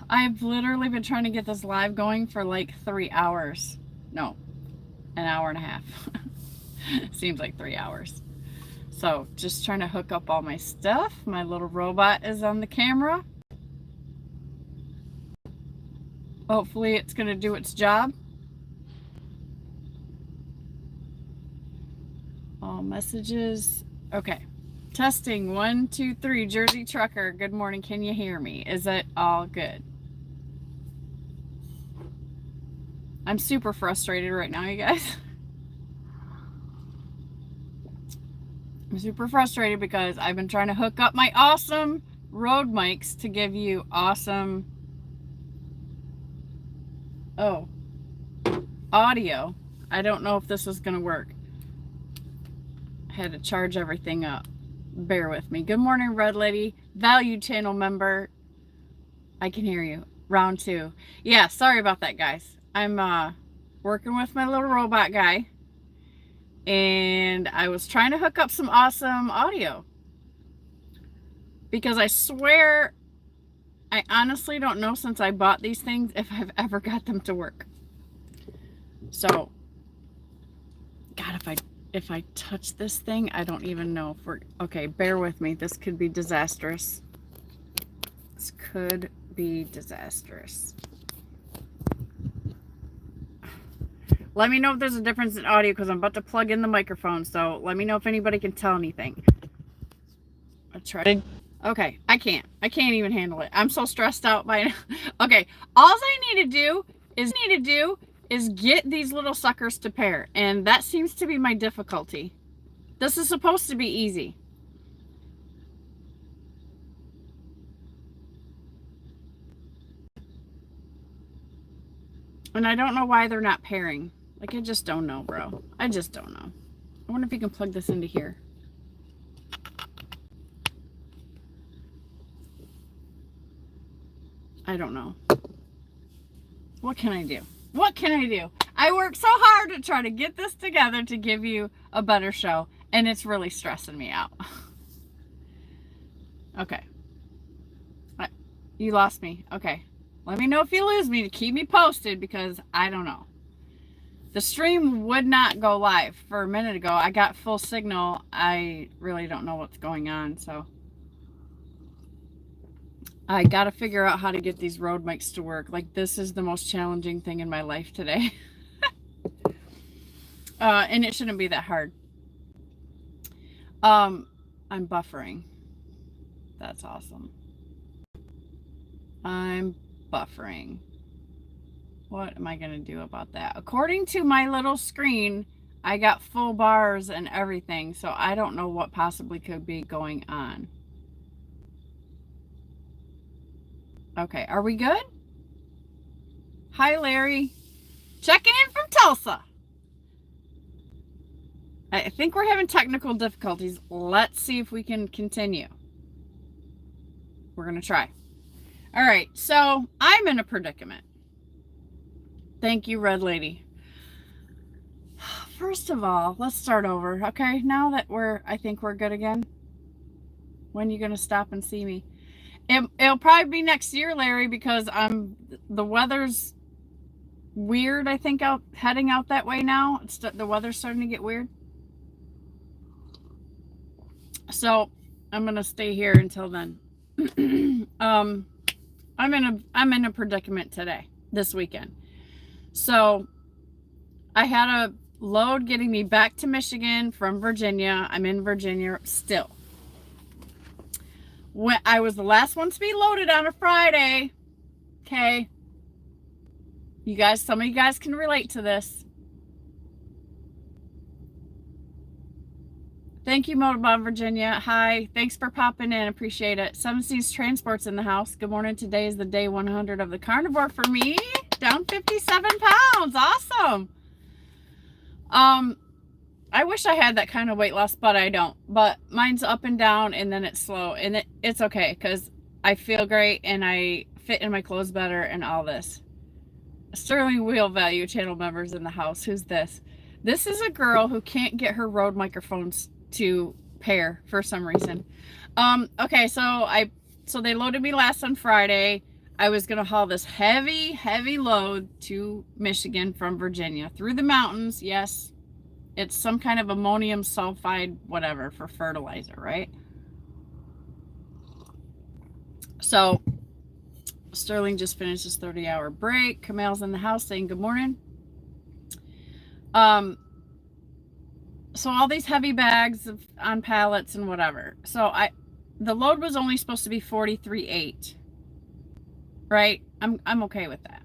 I've literally been trying to get this live going for like 3 hours. No, an hour and a half. Seems like 3 hours. So just trying to hook up all my stuff. My little robot is on the camera. Hopefully it's going to do its job. All messages. Okay. Testing 1, 2, 3. Jersey Trucker. Good morning. Can you hear me? Is it all good? I'm super frustrated right now, you guys. I'm super frustrated because I've been trying to hook up my awesome Rode mics to give you awesome audio. I don't know if this is going to work. I had to charge everything up. Bear with me. Good morning, Red Lady. Value channel member. I can hear you. Round 2. Yeah, sorry about that, guys. I'm working with my little robot guy. And I was trying to hook up some awesome audio. Because I swear, I honestly don't know since I bought these things if I've ever got them to work. So, God, if I touch this thing, I don't even know if we're... Okay, bear with me. This could be disastrous. This could be disastrous. Let me know if there's a difference in audio because I'm about to plug in the microphone. So let me know if anybody can tell anything. I tried. Okay, I can't even handle it. I'm so stressed out by it. Okay, all I need to do is get these little suckers to pair. And that seems to be my difficulty. This is supposed to be easy. And I don't know why they're not pairing. Like, I just don't know, bro. I just don't know. I wonder if you can plug this into here. I don't know. What can I do? What can I do? I work so hard to try to get this together to give you a better show, and it's really stressing me out. Okay. You lost me. Okay. Let me know if you lose me to keep me posted because I don't know. The stream would not go live for a minute ago. I got full signal. I really don't know what's going on, so I got to figure out how to get these Rode mics to work. Like, this is the most challenging thing in my life today. And it shouldn't be that hard. I'm buffering. That's awesome. I'm buffering. What am I going to do about that? According to my little screen, I got full bars and everything, so I don't know what possibly could be going on. Okay, are we good? Hi, Larry. Checking in from Tulsa. I think we're having technical difficulties. Let's see if we can continue. We're going to try. All right, so I'm in a predicament. Thank you, Red Lady. First of all, let's start over, okay? Now that I think we're good again. When are you going to stop and see me? It'll probably be next year, Larry, because the weather's weird, I think, heading out that way now. The weather's starting to get weird. So I'm going to stay here until then. I'm in a predicament today, this weekend. So I had a load getting me back to Michigan from Virginia. I'm in Virginia still. When I was the last one to be loaded on a Friday. Okay. Some of you guys can relate to this. Thank you, Motorbomb Virginia. Hi. Thanks for popping in. Appreciate it. 7 Seas Transport's in the house. Good morning. Today is the day 100 of the Carnivore for me. Down 57 pounds. Awesome. I wish I had that kind of weight loss, but I don't. But mine's up and down, and then it's slow. And it's okay, because I feel great, and I fit in my clothes better, and all this. Sterling Wheel Value channel members in the house. Who's this? This is a girl who can't get her Rode microphones to pair for some reason. Okay, so they loaded me last on Friday. I was going to haul this heavy load to Michigan from Virginia through the mountains. Yes, it's some kind of ammonium sulfide, whatever, for fertilizer, right? So Sterling just finished his 30-hour break. Kamal's in the house saying good morning. So all these heavy bags on pallets and whatever. So the load was only supposed to be 43.8. Right? I'm okay with that.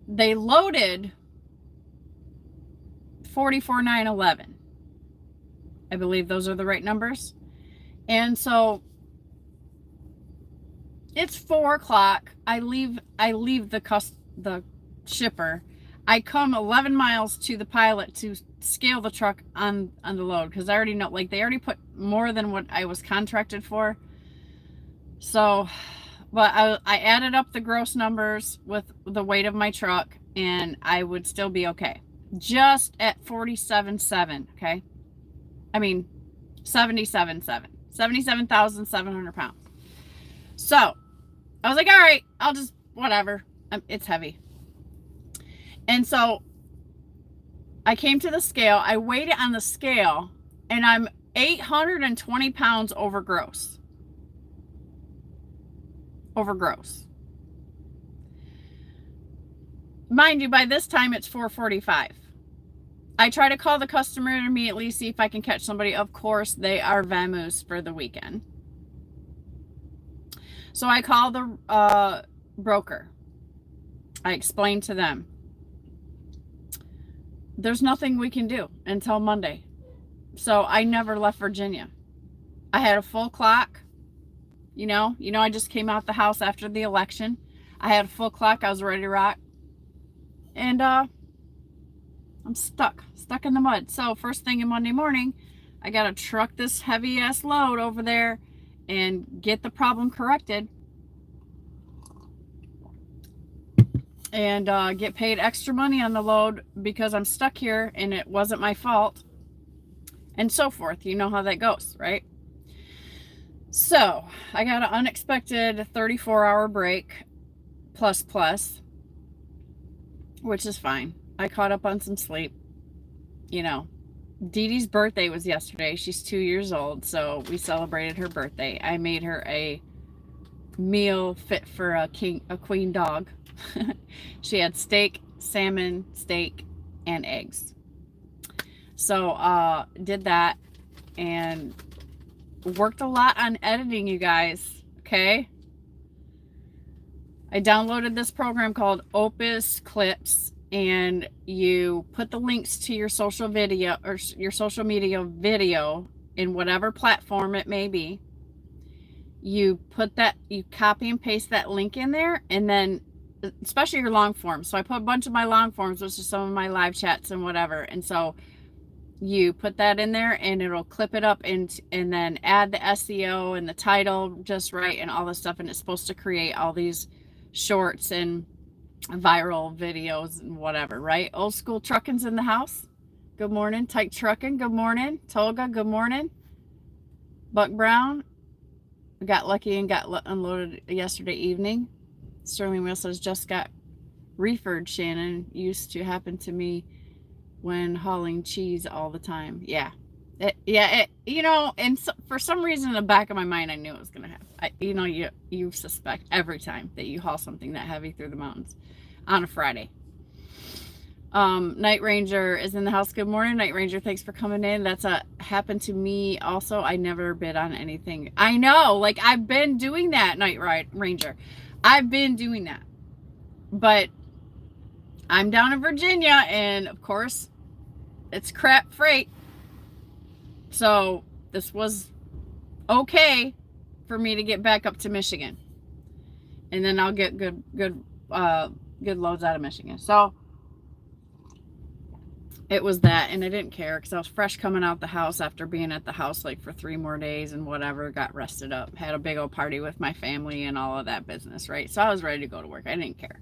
They loaded 44,911. I believe those are the right numbers. And so it's 4 o'clock. I leave the shipper. I come 11 miles to the pilot to scale the truck on the load, because I already know, like, they already put more than what I was contracted for. So, but I added up the gross numbers with the weight of my truck, and I would still be okay. Just at 47.7, okay? I mean, 77.7. 77,700 pounds. So, I was like, all right, I'll just, whatever. It's heavy. And so, I came to the scale. I weighed it on the scale, and I'm 820 pounds over gross. Over gross. Mind you, by this time, it's 4:45. I try to call the customer immediately, see if I can catch somebody. Of course, they are vamoose for the weekend. So I call the broker. I explain to them, there's nothing we can do until Monday. So I never left Virginia. I had a full clock. You know, I just came out the house after the election. I had a full clock. I was ready to rock. And I'm stuck in the mud. So first thing in Monday morning, I got to truck this heavy ass load over there and get the problem corrected. And get paid extra money on the load because I'm stuck here and it wasn't my fault. And so forth. You know how that goes, right? So I got an unexpected 34-hour break plus, which is fine. I caught up on some sleep. You know, Dee Dee's birthday was yesterday. She's 2 years old, so we celebrated her birthday. I made her a meal fit for a queen dog. She had steak, salmon, steak, and eggs. So did that and worked a lot on editing, you guys. Okay, I downloaded this program called Opus Clips, and you put the links to your social video or your social media video in whatever platform it may be. You copy and paste that link in there, and then especially your long forms. So I put a bunch of my long forms, which is some of my live chats and whatever. And so you put that in there and it'll clip it up and then add the SEO and the title just right and all this stuff. And it's supposed to create all these shorts and viral videos and whatever, right? Old school trucking's in the house. Good morning. Tight trucking. Good morning. Tolga. Good morning. Buck Brown. Got lucky and got unloaded yesterday evening. Sterling Will says, just got reefered, Shannon. Used to happen to me when hauling cheese all the time. Yeah. You know, and so, for some reason in the back of my mind, I knew it was going to happen. You suspect every time that you haul something that heavy through the mountains on a Friday. Night Ranger is in the house. Good morning, Night Ranger. Thanks for coming in. That's happened to me also. I never bid on anything. I know, like, I've been doing that, Night Ranger. I've been doing that. But I'm down in Virginia, and of course, it's crap freight. So this was okay for me to get back up to Michigan, and then I'll get good loads out of Michigan. So it was that, and I didn't care because I was fresh coming out the house after being at the house like for 3 more days and whatever. Got rested up, had a big old party with my family and all of that business, right? So I was ready to go to work. I didn't care.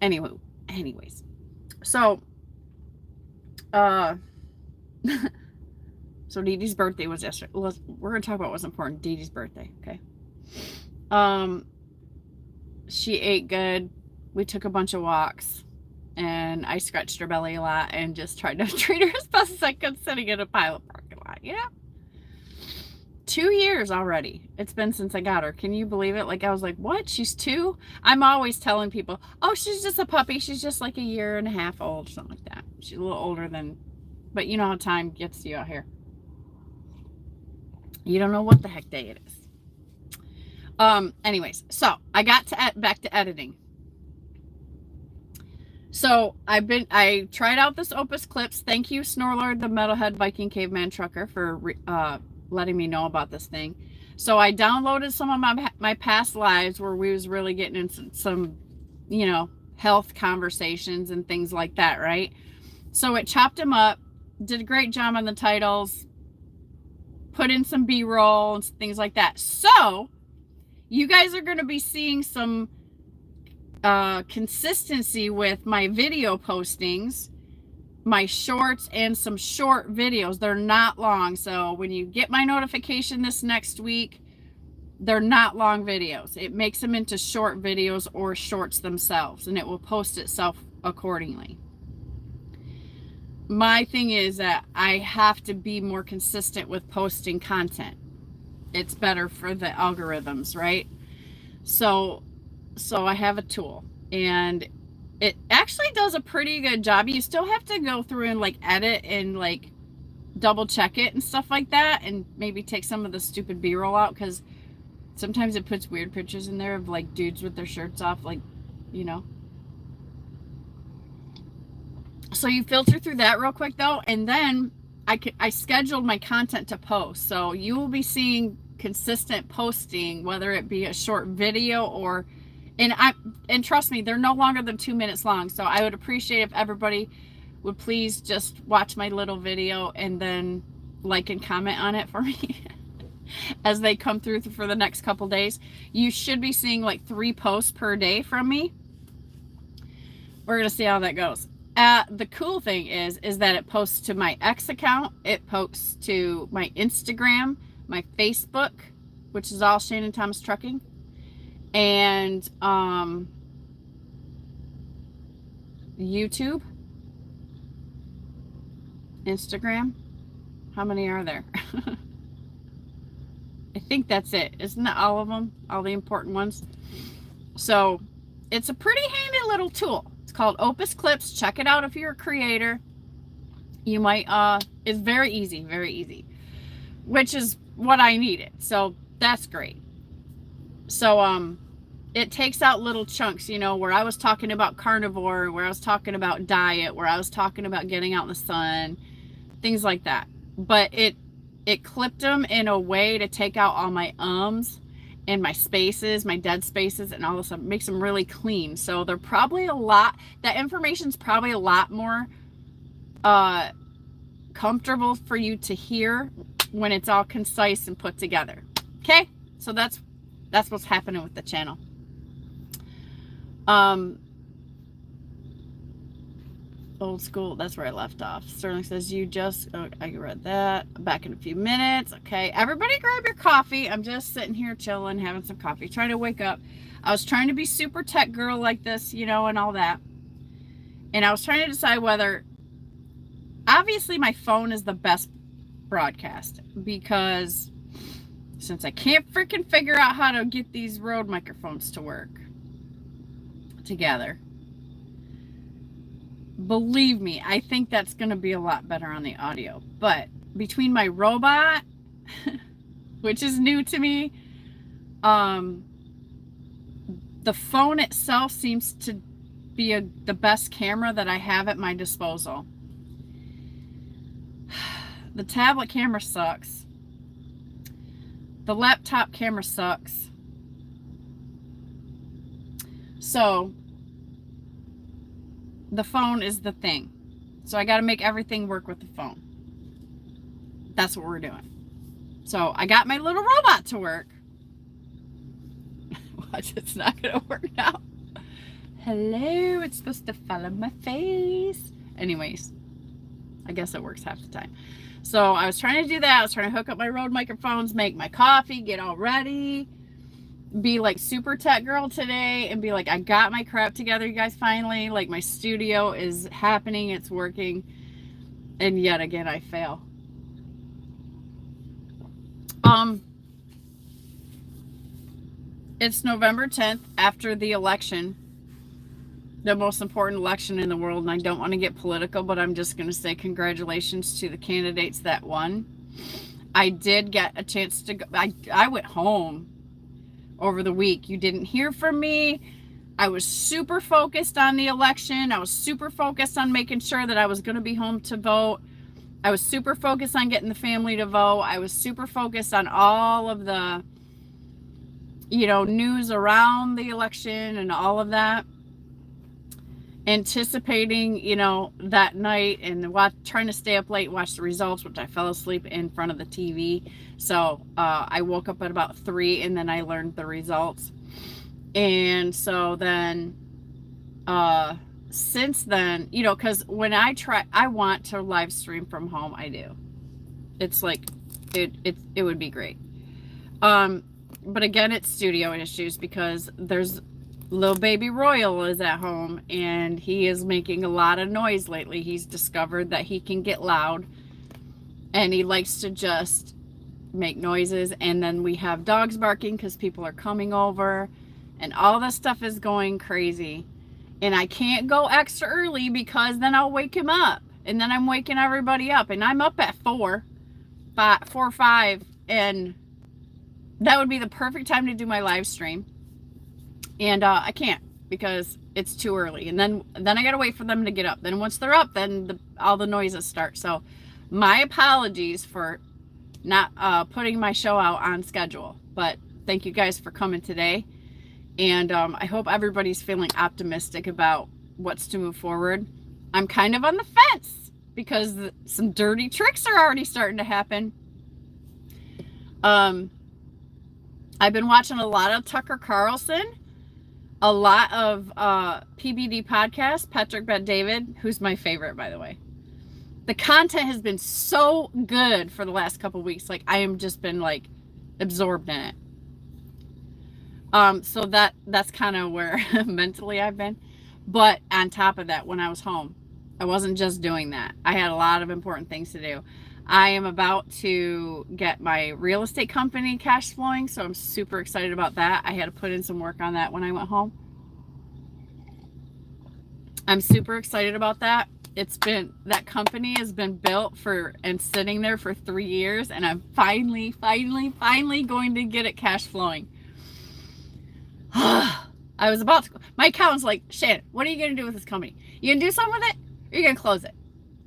Anyways, so so Dee Dee's birthday was yesterday. We're gonna talk about what's important. Dee Dee's birthday, okay? She ate good. We took a bunch of walks, and I scratched her belly a lot and just tried to treat her as best as I could sitting in a pilot parking lot, 2 years already. It's been since I got her. Can you believe it? Like, I was like, what? She's 2? I'm always telling people, oh, she's just a puppy. She's just like a year and a half old, something like that. She's a little older than, but you know how time gets to you out here. You don't know what the heck day it is. Anyways, so I got back to editing. So I tried out this Opus Clips. Thank you, Snorlord, the Metalhead Viking Caveman Trucker, for letting me know about this thing. So I downloaded some of my past lives where we was really getting into some, health conversations and things like that, right? So it chopped them up, did a great job on the titles, put in some B-roll and things like that. So you guys are going to be seeing some consistency with my video postings, my shorts, and some short videos. They're not long. So when you get my notification this next week, they're not long videos. It makes them into short videos or shorts themselves, and it will post itself accordingly. My thing is that I have to be more consistent with posting content. It's better for the algorithms, right? So I have a tool, and it actually does a pretty good job. You still have to go through and like edit and like double check it and stuff like that, and maybe take some of the stupid B-roll out, because sometimes it puts weird pictures in there of like dudes with their shirts off, like, So you filter through that real quick though, and then I scheduled my content to post. So you will be seeing consistent posting, whether it be a short video or, and trust me, they're no longer than 2 minutes long. So I would appreciate if everybody would please just watch my little video and then like and comment on it for me as they come through for the next couple days. You should be seeing like 3 posts per day from me. We're going to see how that goes. The cool thing is that it posts to my X account. It posts to my Instagram, my Facebook, which is all Shannon Thomas Trucking, and YouTube, Instagram. How many are there? I think that's it. Isn't that all of them? All the important ones? So it's a pretty handy little tool. It's called Opus Clips. Check it out if you're a creator. You might, it's very easy, which is what I needed. So that's great. So, it takes out little chunks, where I was talking about carnivore, where I was talking about diet, where I was talking about getting out in the sun, things like that. But it clipped them in a way to take out all my ums and my spaces, my dead spaces, and all this stuff. Makes them really clean. So they're probably that information's probably a lot more comfortable for you to hear when it's all concise and put together. Okay? So that's what's happening with the channel. Old school, that's where I left off. Sterling says, I read that. Back in a few minutes. Okay, everybody grab your coffee. I'm just sitting here chilling, having some coffee, trying to wake up. I was trying to be super tech girl like this, and all that. And I was trying to decide whether, obviously my phone is the best broadcast, because since I can't freaking figure out how to get these Rode microphones to work together, believe me, I think that's going to be a lot better on the audio. But between my robot, which is new to me, the phone itself seems to be the best camera that I have at my disposal. The tablet camera sucks. The laptop camera sucks. So the phone is the thing. So I got to make everything work with the phone. That's what we're doing. So I got my little robot to work. Watch, it's not going to work now. Hello, it's supposed to follow my face. Anyways, I guess it works half the time. So I was trying to do that. I was trying to hook up my Rode microphones, make my coffee, get all ready. be like super tech girl today and be like, I got my crap together, you guys, finally. Like, my studio is happening, it's working. And yet again, I fail. It's November 10th after the election, the most important election in the world. And I don't want to get political, but I'm just going to say congratulations to the candidates that won. I did get a chance to go. I went home over the week. You didn't hear from me. I was super focused on the election. I was super focused on making sure that I was going to be home to vote. I was super focused on getting the family to vote. I was super focused on all of the, news around the election and all of that. Anticipating, that night and trying to stay up late and watch the results, which I fell asleep in front of the TV. So I woke up at about 3 and then I learned the results. And so then since then, because when I want to live stream from home, I do. It's like, it would be great. But again, it's studio issues because there's little baby Royal is at home and he is making a lot of noise lately. He's discovered that he can get loud and he likes to just make noises. And then we have dogs barking because people are coming over and all this stuff is going crazy. And I can't go extra early because then I'll wake him up. And then I'm waking everybody up. And I'm up at 4 or 5. And that would be the perfect time to do my live stream. And I can't because it's too early. And then I got to wait for them to get up. Then once they're up, then all the noises start. So my apologies for not putting my show out on schedule. But thank you guys for coming today. And I hope everybody's feeling optimistic about what's to move forward. I'm kind of on the fence because some dirty tricks are already starting to happen. I've been watching a lot of Tucker Carlson, a lot of PBD podcasts, Patrick Bet-David, who's my favorite, by the way. The content has been so good for the last couple of weeks. Like, I am just been like absorbed in it. So that's kind of where mentally I've been. But on top of that, when I was home, I wasn't just doing that. I had a lot of important things to do. I am about to get my real estate company cash flowing, so I'm super excited about that. I had to put in some work on that when I went home. I'm super excited about that. That company has been built and sitting there for 3 years, and I'm finally going to get it cash flowing. I was about to, my accountant's like, Shannon, what are you going to do with this company? You going to do something with it? Or are you going to close it?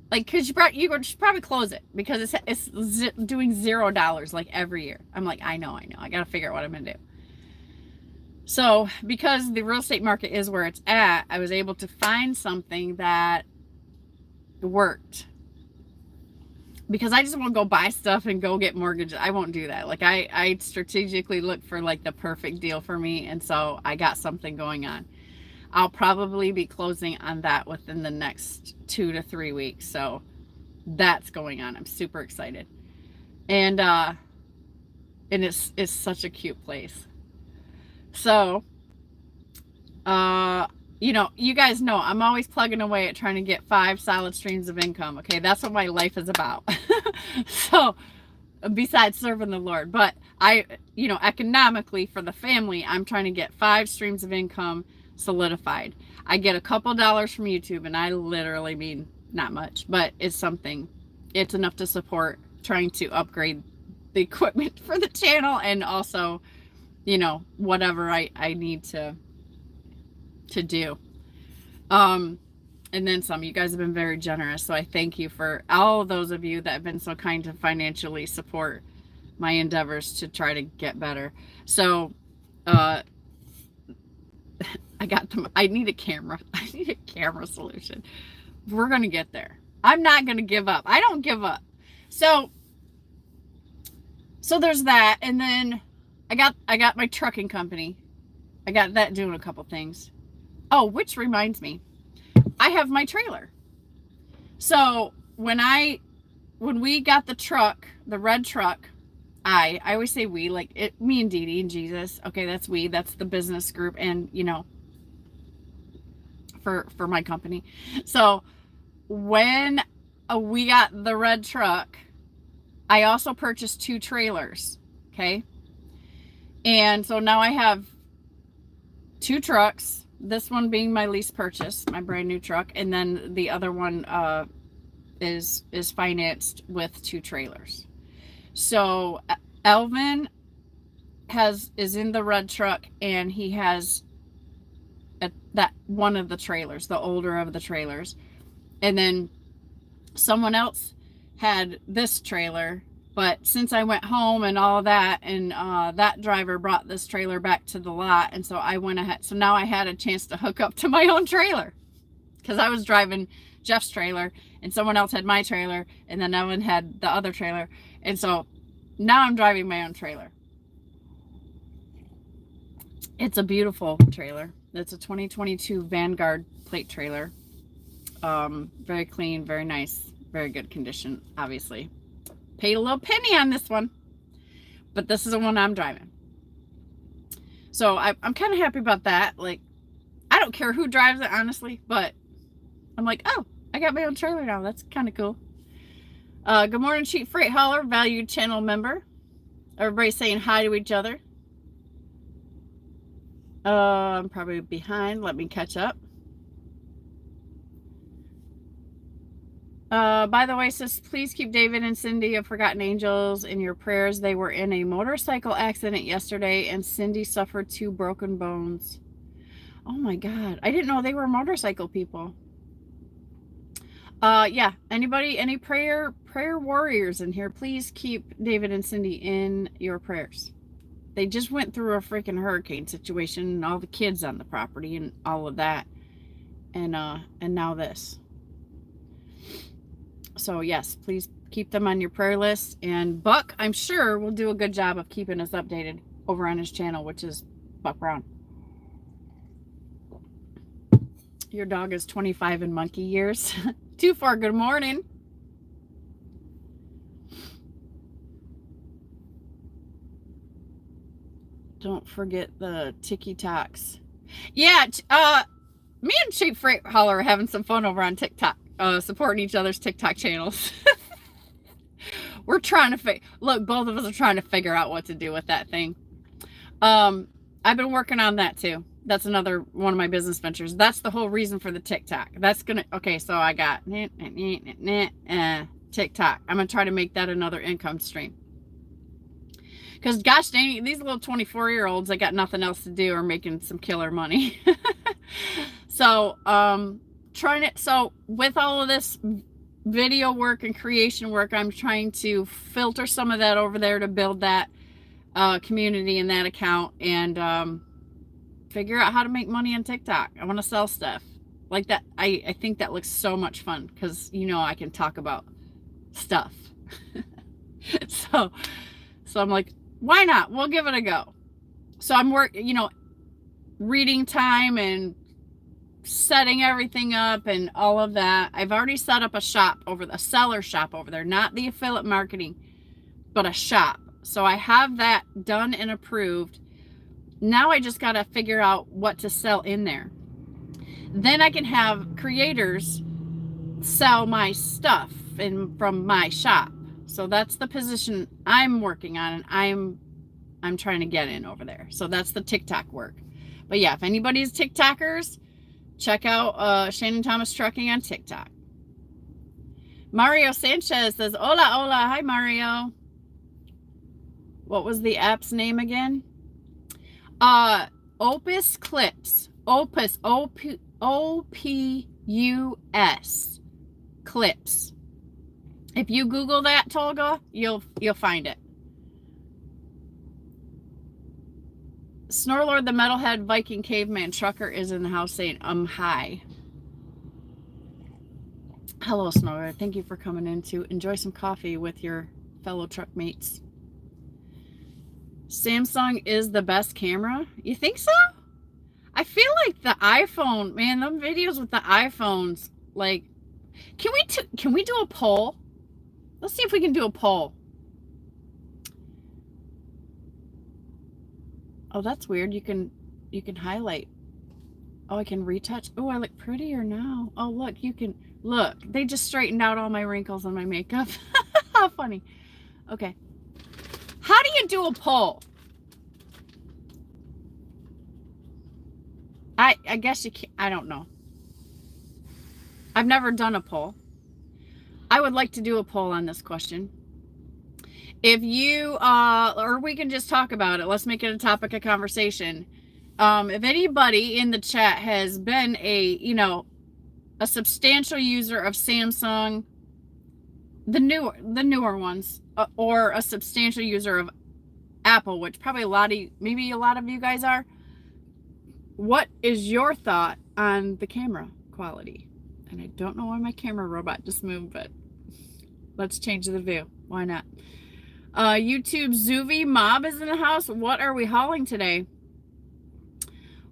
Like, because you should probably close it because it's doing $0 like every year. I'm like, I know. I got to figure out what I'm going to do. So because the real estate market is where it's at, I was able to find something that worked. Because I just won't go buy stuff and go get mortgages. I won't do that. Like, I strategically look for like the perfect deal for me. And so I got something going on. I'll probably be closing on that within the next 2 to 3 weeks. So that's going on. I'm super excited. And it's such a cute place. So, you guys know I'm always plugging away at trying to get 5 solid streams of income. Okay. That's what my life is about. So besides serving the Lord, but economically for the family, I'm trying to get 5 streams of income solidified. I get a couple dollars from YouTube, and I literally mean not much, but it's something. It's enough to support trying to upgrade the equipment for the channel and also, whatever I need to do. And then some. You guys have been very generous, so I thank you for all of those of you that have been so kind to financially support my endeavors to try to get better. So I need a camera. I need a camera solution. We're going to get there. I'm not going to give up. I don't give up. So there's that. And then I got my trucking company. I got that doing a couple things. Oh, which reminds me, I have my trailer. So when we got the truck, the red truck, I always say we, like me and Dee Dee and Jesus. Okay, that's we. That's the business group, and you know, for my company. So when we got the red truck, I also purchased 2 trailers. Okay, and so now I have 2 trucks. This one being my lease purchase, my brand new truck, and then the other one is financed with 2 trailers. So Elvin is in the red truck, and he has that one of the trailers, the older of the trailers, and then someone else had this trailer. But since I went home and all that, and that driver brought this trailer back to the lot, and so I went ahead. So now I had a chance to hook up to my own trailer, because I was driving Jeff's trailer, and someone else had my trailer, and then Evan had the other trailer, and so now I'm driving my own trailer. It's a beautiful trailer. It's a 2022 Vanguard plate trailer. Very clean, very nice, very good condition, obviously. Paid a little penny on this one, but this is the one I'm driving. So I'm kind of happy about that. Like, I don't care who drives it, honestly, but I'm like, oh, I got my own trailer now. That's kind of cool. Good morning, Cheap Freight Hauler, valued channel member. Everybody's saying hi to each other. I'm probably behind. Let me catch up. By the way, sis, please keep David and Cindy of Forgotten Angels in your prayers. They were in a motorcycle accident yesterday, and Cindy suffered 2 broken bones. Oh my God. I didn't know they were motorcycle people. Yeah. Anybody, any prayer warriors in here, please keep David and Cindy in your prayers. They just went through a freaking hurricane situation, and all the kids on the property and all of that. And now this. So yes, please keep them on your prayer list. And Buck, I'm sure, will do a good job of keeping us updated over on his channel, which is Buck Brown. Your dog is 25 in monkey years. 24, good morning. Don't forget the TikToks. Yeah, me and Cheap Freight Hauler are having some fun over on TikTok. Supporting each other's TikTok channels. We're trying to look, both of us are trying to figure out what to do with that thing. I've been working on that too. That's another one of my business ventures. That's the whole reason for the TikTok. That's gonna, okay, so I got TikTok. I'm gonna try to make that another income stream. Because gosh dang it, these little 24-year-olds, they got nothing else to do, are making some killer money. So, so with all of this video work and creation work, I'm trying to filter some of that over there to build that community in that account, and figure out how to make money on TikTok. I want to sell stuff like that. I think that looks so much fun, because you know I can talk about stuff. so I'm like, why not? We'll give it a go. So I'm reading time and setting everything up and all of that. I've already set up a seller shop over there, not the affiliate marketing, but a shop. So I have that done and approved. Now I just got to figure out what to sell in there. Then I can have creators sell my stuff from my shop. So that's the position I'm working on, and I'm trying to get in over there. So that's the TikTok work. But yeah, if anybody's TikTokers, check out Shannon Thomas Trucking on TikTok. Mario Sanchez says, hola, hola. Hi, Mario. What was the app's name again? Opus Clips. Opus, O-P-U-S. Clips. If you Google that, Tolga, you'll find it. Snorlord the Metalhead Viking Caveman Trucker is in the house saying, hi. Hello, Snorlord. Thank you for coming in to enjoy some coffee with your fellow truck mates. Samsung is the best camera? You think so? I feel like the iPhone, man, them videos with the iPhones, like, can we do a poll? Let's see if we can do a poll. Oh, that's weird. You can highlight. Oh, I can retouch. Oh, I look prettier now. Oh, look, look. They just straightened out all my wrinkles on my makeup. How funny. Okay. How do you do a poll? I guess you can't. I don't know. I've never done a poll. I would like to do a poll on this question. If you, or we can just talk about it. Let's make it a topic of conversation. If anybody in the chat has been a substantial user of Samsung, the newer ones, or a substantial user of Apple, which probably maybe a lot of you guys are, what is your thought on the camera quality? And I don't know why my camera robot just moved, but let's change the view. Why not? YouTube Zuvi Mob is in the house. What are we hauling today?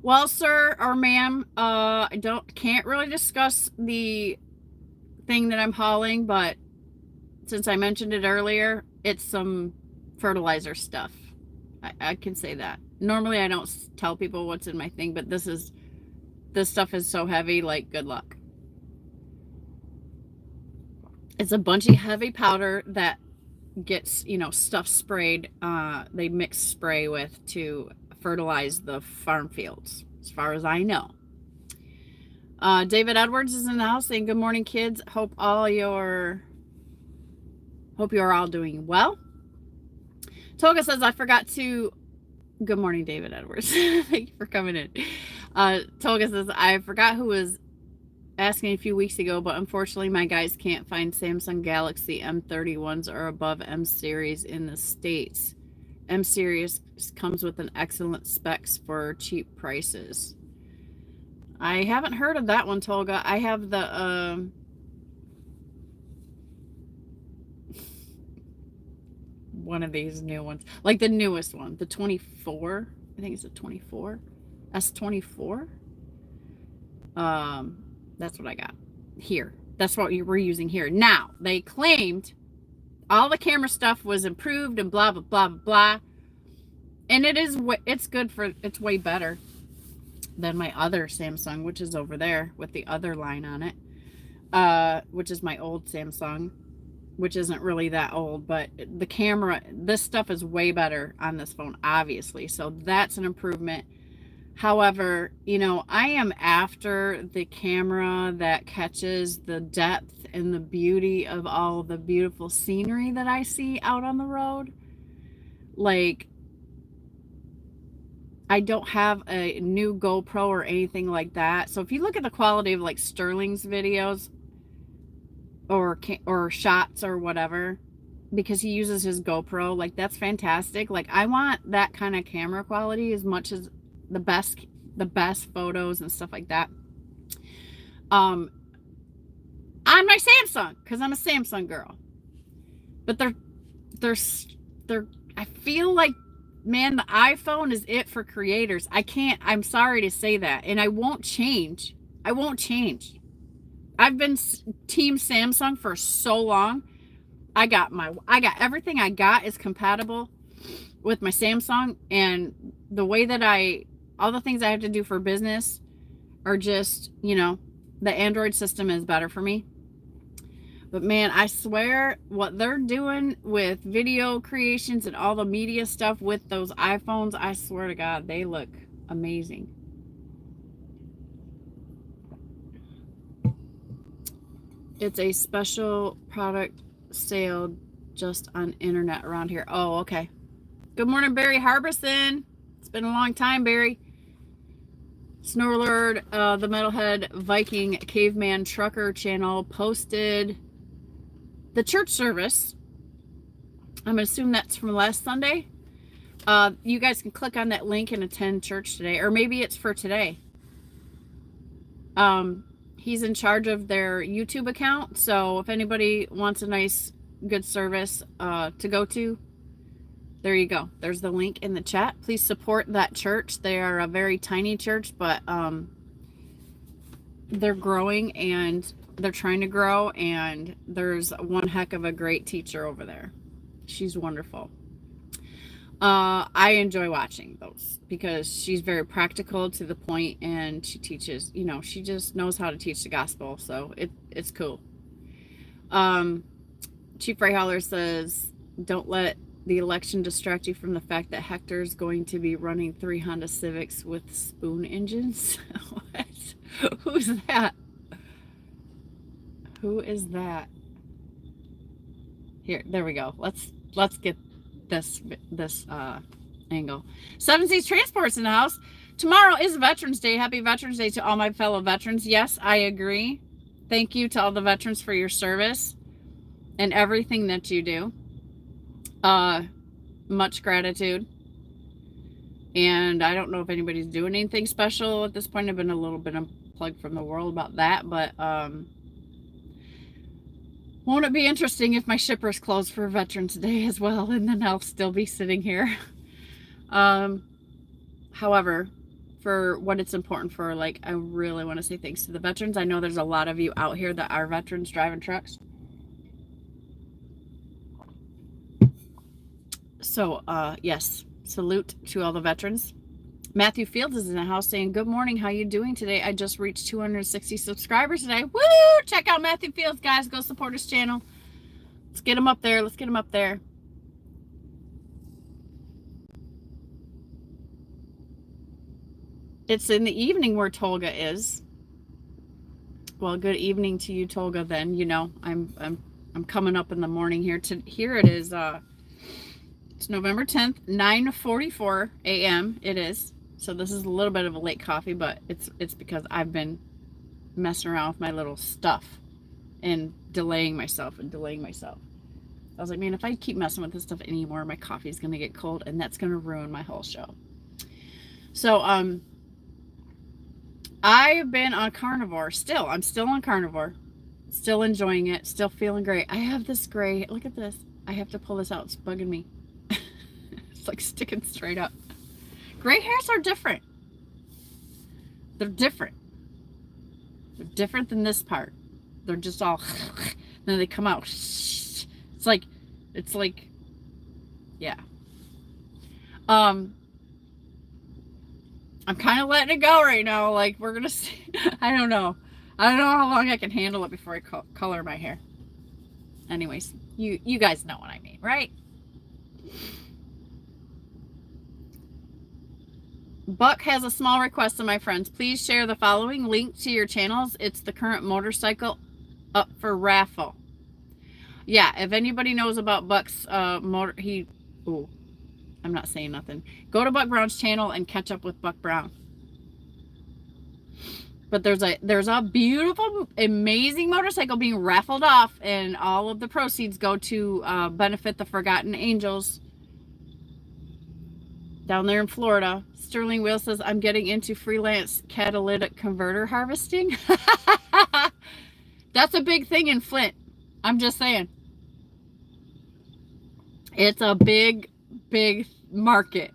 Well, sir or ma'am, I can't really discuss the thing that I'm hauling, but since I mentioned it earlier, it's some fertilizer stuff. I can say that. Normally I don't tell people what's in my thing, but this stuff is so heavy, like, good luck. It's a bunch of heavy powder that gets, stuff sprayed. They mix spray with to fertilize the farm fields, as far as I know. David Edwards is in the house saying, good morning, kids. Hope you're all doing well. Toga says, I forgot to... Good morning, David Edwards. Thank you for coming in. Toga says, I forgot who was asking a few weeks ago, but unfortunately my guys can't find Samsung Galaxy M31s or above M series in the States. M series comes with an excellent specs for cheap prices. I haven't heard of that one, Tolga. I have the one of these new ones, like the newest one, the 24. I think it's a 24, S24. That's what I got here. That's what we're using here. Now, they claimed all the camera stuff was improved and blah, blah, blah, blah, blah. And it's way better than my other Samsung, which is over there with the other line on it, which is my old Samsung, which isn't really that old, but the camera, this stuff is way better on this phone, obviously. So that's an improvement. However, I am after the camera that catches the depth and the beauty of all the beautiful scenery that I see out on the road. Like, I don't have a new GoPro or anything like that. So if you look at the quality of like Sterling's videos or shots or whatever, because he uses his GoPro, like, that's fantastic. Like, I want that kind of camera quality as much as the best photos and stuff like that on my Samsung, because I'm a Samsung girl. But I feel like, man, the iPhone is it for creators. I'm sorry to say that, and I won't change. I've been team Samsung for so long. I got everything I got is compatible with my Samsung, and the way that all the things I have to do for business are just, the Android system is better for me. But man, I swear what they're doing with video creations and all the media stuff with those iPhones, I swear to God, they look amazing. It's a special product sale just on internet around here. Oh, okay. Good morning, Barry Harbison. It's been a long time, Barry. Snorlord, the Metalhead Viking Caveman Trucker channel posted the church service. I'm going to assume that's from last Sunday. You guys can click on that link and attend church today, or maybe it's for today. He's in charge of their YouTube account, so if anybody wants a nice, good service to go to, there you go. There's the link in the chat. Please support that church. They are a very tiny church, but they're growing and they're trying to grow, and there's one heck of a great teacher over there. She's wonderful. I enjoy watching those because she's very practical to the point, and she teaches, she just knows how to teach the gospel. So it's cool. Chief Ray Holler says, don't let the election distract you from the fact that Hector's going to be running 3 Honda Civics with spoon engines. What? Who's that? Who is that? Here, there we go. Let's get this angle. Seven Seas Transport's in the house. Tomorrow is Veterans Day. Happy Veterans Day to all my fellow veterans. Yes, I agree. Thank you to all the veterans for your service and everything that you do. Much gratitude. And I don't know if anybody's doing anything special at this point. I've been a little bit unplugged from the world about that, but won't it be interesting if my shipper's closed for Veterans Day as well, and then I'll still be sitting here. However, for what it's important for, like, I really want to say thanks to the veterans. I know there's a lot of you out here that are veterans driving trucks. So, yes, salute to all the veterans. Matthew Fields is in the house saying, good morning, how you doing today? I just reached 260 subscribers today. Woo! Check out Matthew Fields, guys. Go support his channel. Let's get him up there. Let's get him up there. It's in the evening where Tolga is. Well, good evening to you, Tolga, then. I'm coming up in the morning here. Here it is. It's November 10th, 9:44 a.m. It is. So this is a little bit of a late coffee, but it's because I've been messing around with my little stuff and delaying myself. I was like, man, if I keep messing with this stuff anymore, my coffee is going to get cold, and that's going to ruin my whole show. So, I've been on Carnivore. I'm still on Carnivore. Still enjoying it. Still feeling great. I have this gray. Look at this. I have to pull this out. It's bugging me. It's like sticking straight up. Gray hairs are different. They're different. They're different than this part. They're just all, then they come out. It's like, yeah. I'm kind of letting it go right now. Like, we're going to see. I don't know how long I can handle it before I color my hair. Anyways, you guys know what I mean, right? Buck has a small request to my friends. Please share the following link to your channels. It's the current motorcycle up for raffle. Yeah, if anybody knows about Buck's I'm not saying nothing. Go to Buck Brown's channel and catch up with Buck Brown. But there's a beautiful, amazing motorcycle being raffled off, and all of the proceeds go to benefit the Forgotten Angels down there in Florida. Sterling Will says, I'm getting into freelance catalytic converter harvesting. That's a big thing in Flint. I'm just saying. It's a big market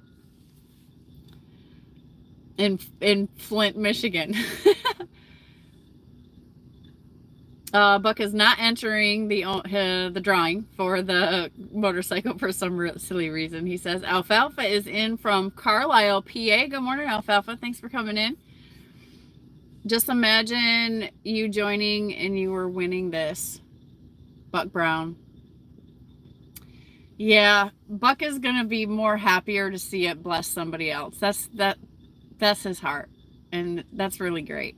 in Flint, Michigan. Buck is not entering the drawing for the motorcycle for some silly reason. He says Alfalfa is in from Carlisle, PA. Good morning, Alfalfa. Thanks for coming in. Just imagine you joining and you were winning this. Buck Brown. Yeah, Buck is gonna be more happier to see it bless somebody else. That's his heart, and that's really great.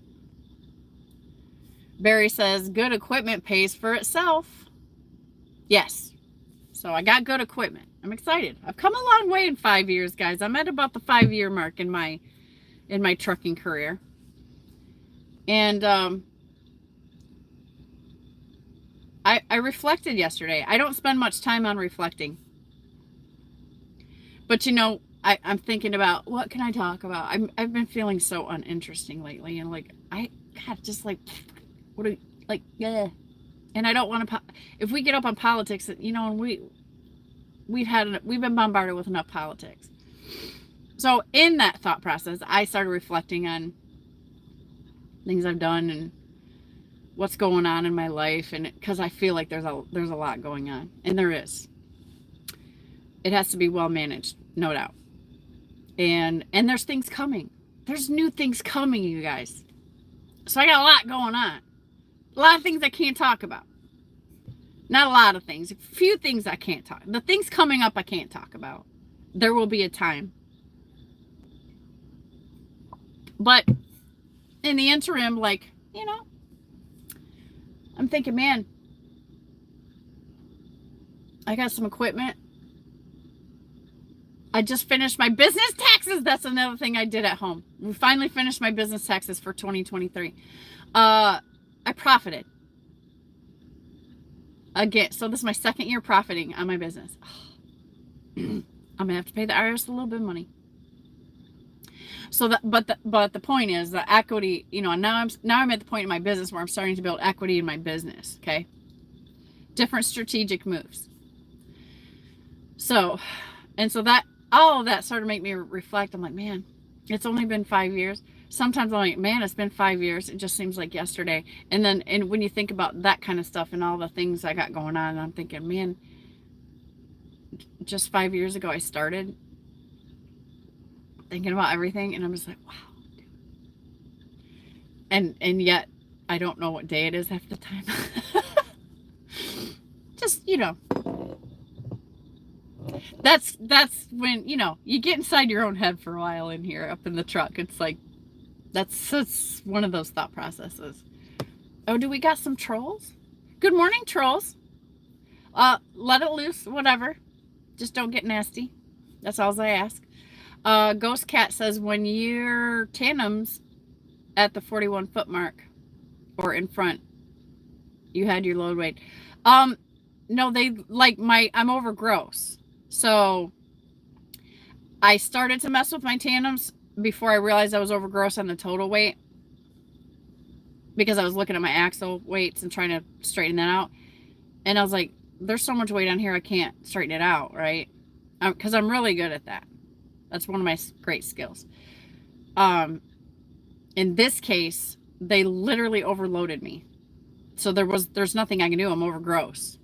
Barry says, good equipment pays for itself. Yes. So I got good equipment. I'm excited. I've come a long way in 5 years, guys. I'm at about the 5-year mark in my trucking career. And I reflected yesterday. I don't spend much time on reflecting. But I'm thinking about, what can I talk about? I've been feeling so uninteresting lately, and yeah. And I don't want to, if we get up on politics, and we've been bombarded with enough politics. So in that thought process, I started reflecting on things I've done and what's going on in my life, and because I feel like there's a lot going on, and there is. It has to be well managed. no doubt. And there's things coming. There's new things coming, you guys. So I got a lot going on. A lot of things I can't talk about. Not a lot of things. A few things I can't talk. The things coming up I can't talk about. There will be a time. But in the interim, like, you know, I'm thinking, man, I got some equipment. I just finished my business taxes. That's another thing I did at home. We finally finished my business taxes for 2023. I profited. Again, so this is my second year profiting on my business. I'm going to have to pay the IRS a little bit of money. So that, but the point is the equity, you know, now I'm at the point in my business where I'm starting to build equity in my business. Okay. Different strategic moves. So that, all of that started to make me reflect. I'm like, man, it's only been 5 years. Sometimes I'm like, man, it's been 5 years. It just seems like yesterday. And when you think about that kind of stuff and all the things I got going on, I'm thinking, man, just 5 years ago I started thinking about everything, and I'm just like, wow. And yet I don't know what day it is half the time. Just, you know, that's when, you know, you get inside your own head for a while in here up in the truck. It's like, that's one of those thought processes. Oh, do we got some trolls? Good morning, trolls. Let it loose, whatever. Just don't get nasty. That's all I ask. Ghost Cat says, when your tandem's at the 41 foot mark or in front, you had your load weight. No, they like I'm over gross. So I started to mess with my tandems before I realized I was over gross on the total weight, because I was looking at my axle weights and trying to straighten that out. And I was like, there's so much weight on here, I can't straighten it out, right? Because I'm really good at that. That's one of my great skills. In this case, they literally overloaded me. So there's nothing I can do. I'm over gross,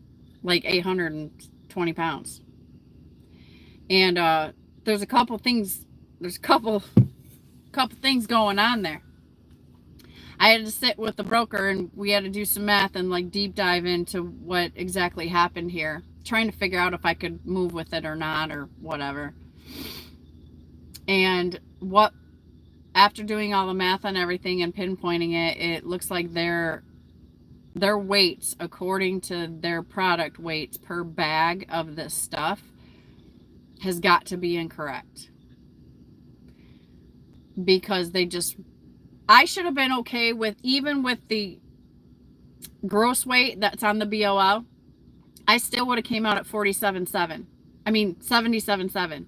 like 820 pounds. And there's a couple things. There's a couple things going on there. I had to sit with the broker and we had to do some math and like deep dive into what exactly happened here, trying to figure out if I could move with it or not or whatever. And after doing all the math on everything and pinpointing it, it looks like their weights, according to their product weights per bag of this stuff, has got to be incorrect. Because I should have been okay with, even with the gross weight that's on the BOL, I still would have came out at 47.7. I mean, 77.7.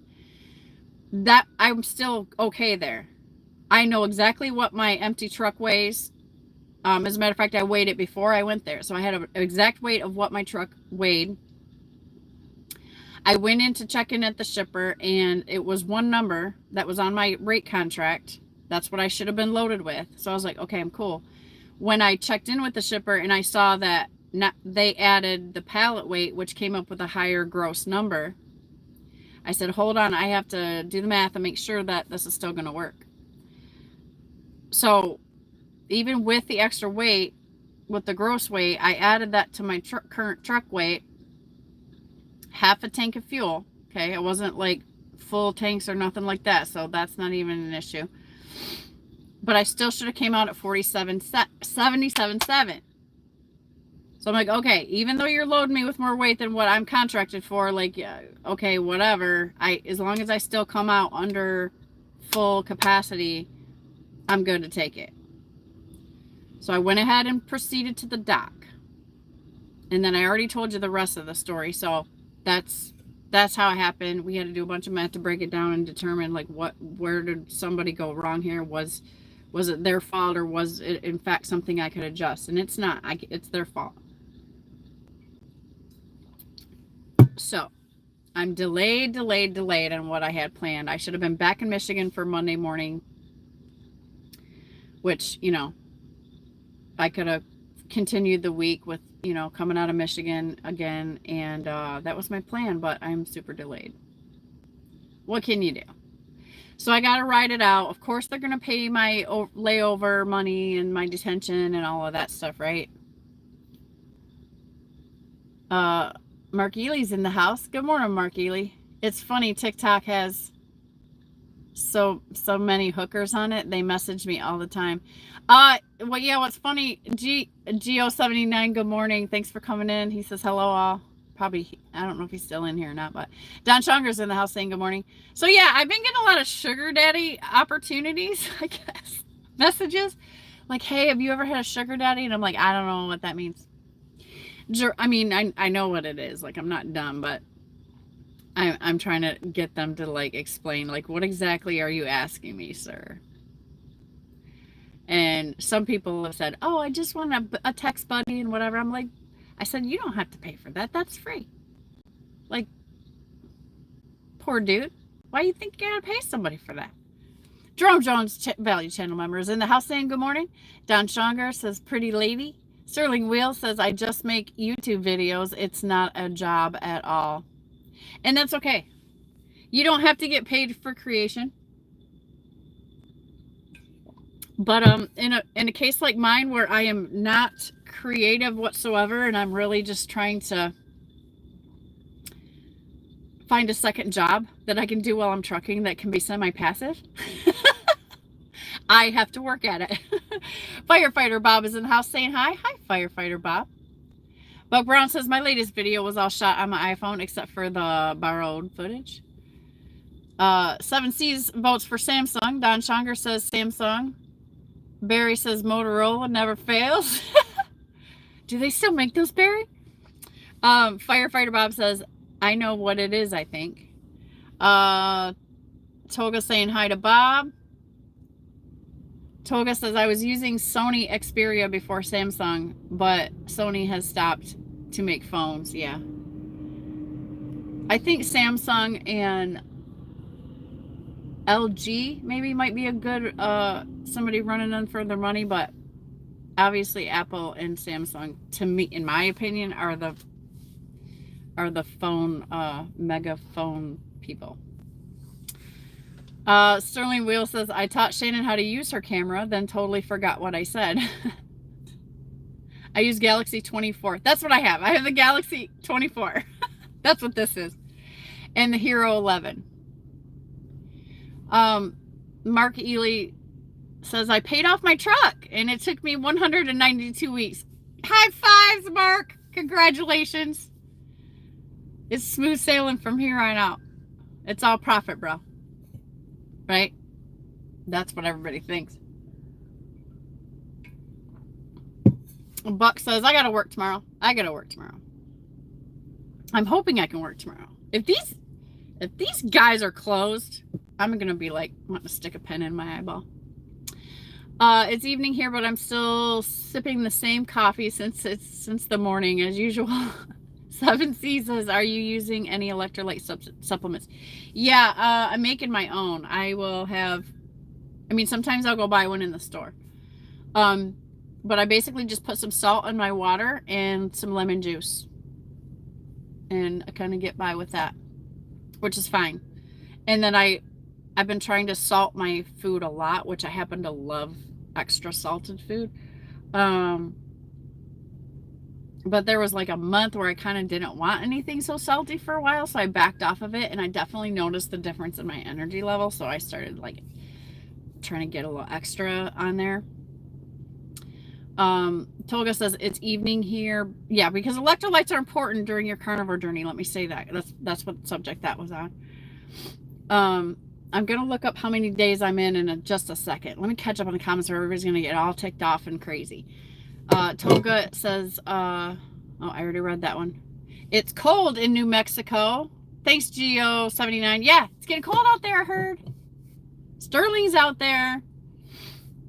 That I'm still okay there. I know exactly what my empty truck weighs. As a matter of fact, I weighed it before I went there. So I had an exact weight of what my truck weighed. I went in to check in at the shipper, and it was one number that was on my rate contract. That's what I should have been loaded with. So I was like, okay, I'm cool. When I checked in with the shipper and I saw that they added the pallet weight, which came up with a higher gross number, I said, hold on, I have to do the math and make sure that this is still going to work. So even with the extra weight, with the gross weight, I added that to my current truck weight, half a tank of fuel. Okay, it wasn't like full tanks or nothing like that, so that's not even an issue. But I still should have came out at 77.7. So I'm like, okay, even though you're loading me with more weight than what I'm contracted for, like, yeah, okay, whatever. As long as I still come out under full capacity, I'm good to take it. So I went ahead and proceeded to the dock. And then I already told you the rest of the story. So that's how it happened. We had to do a bunch of math to break it down and determine, like, where did somebody go wrong here? Was it their fault, or was it in fact something I could adjust? And it's not. It's their fault. So I'm delayed on what I had planned. I should have been back in Michigan for Monday morning, which, you know, I could have continued the week with, you know, coming out of Michigan again. And that was my plan, but I'm super delayed. What can you do? So I got to ride it out. Of course, they're going to pay my layover money and my detention and all of that stuff, right? Mark Ely's in the house. Good morning, Mark Ely. It's funny, TikTok has so many hookers on it. They message me all the time. Well, yeah, what's funny, Geo79, good morning. Thanks for coming in. He says hello all. Probably, I don't know if he's still in here or not, but Don Schonger's in the house saying good morning. So yeah, I've been getting a lot of sugar daddy opportunities, I guess. Messages like, hey, have you ever had a sugar daddy? And I'm like, I don't know what that means. I mean, I know what it is. Like, I'm not dumb, but I'm trying to get them to like explain, like, what exactly are you asking me, sir? And some people have said, oh, I just want a text buddy and whatever. I'm like, I said, you don't have to pay for that. That's free. Like, poor dude. Why do you think you gotta pay somebody for that? Jerome Jones, Value Channel member, is in the house saying good morning. Don Schonger says, pretty lady. Sterling Wheel says, I just make YouTube videos. It's not a job at all. And that's okay. You don't have to get paid for creation. But in a case like mine where I am not creative whatsoever and I'm really just trying to find a second job that I can do while I'm trucking that can be semi-passive, I have to work at it. Firefighter Bob is in the house saying hi. Hi, Firefighter Bob. Buck Brown says, my latest video was all shot on my iPhone except for the borrowed footage. 7C's votes for Samsung. Don Schonger says Samsung. Barry says Motorola never fails. Do they still make those, Barry? Firefighter Bob says, I know what it is, I think. Toga saying hi to Bob. Toga says, I was using Sony Xperia before Samsung, but Sony has stopped to make phones. Yeah. I think Samsung and LG maybe might be a good somebody running them for their money, but obviously Apple and Samsung, to me, in my opinion, are the phone mega phone people. Sterling Wheel says, I taught Shannon how to use her camera, then totally forgot what I said. I use Galaxy 24. That's what I have. I have the Galaxy 24. That's what this is. And the Hero 11. Mark Ely says, I paid off my truck and it took me 192 weeks. High fives, Mark. Congratulations. It's smooth sailing from here on out. It's all profit, bro. Right? That's what everybody thinks. Buck says, I gotta work tomorrow. I gotta work tomorrow. I'm hoping I can work tomorrow. If these guys are closed, I'm gonna be like wanting to stick a pen in my eyeball. It's evening here, but I'm still sipping the same coffee since the morning as usual. 7C says, are you using any electrolyte supplements? Yeah, I'm making my own. I will have, I mean, sometimes I'll go buy one in the store. But I basically just put some salt in my water and some lemon juice. And I kind of get by with that, which is fine. And then I've been trying to salt my food a lot, which I happen to love extra salted food. But there was like a month where I kind of didn't want anything so salty for a while, so I backed off of it, and I definitely noticed the difference in my energy level, so I started like trying to get a little extra on there. Tolga says it's evening here. Yeah, because electrolytes are important during your carnivore journey. Let me say that. That's what subject that was on. I'm gonna look up how many days I'm in just a second. Let me catch up on the comments or everybody's gonna get all ticked off and crazy. Tolga says, oh, I already read that one. It's cold in New Mexico. Thanks, Geo79. Yeah, it's getting cold out there, I heard. Sterling's out there.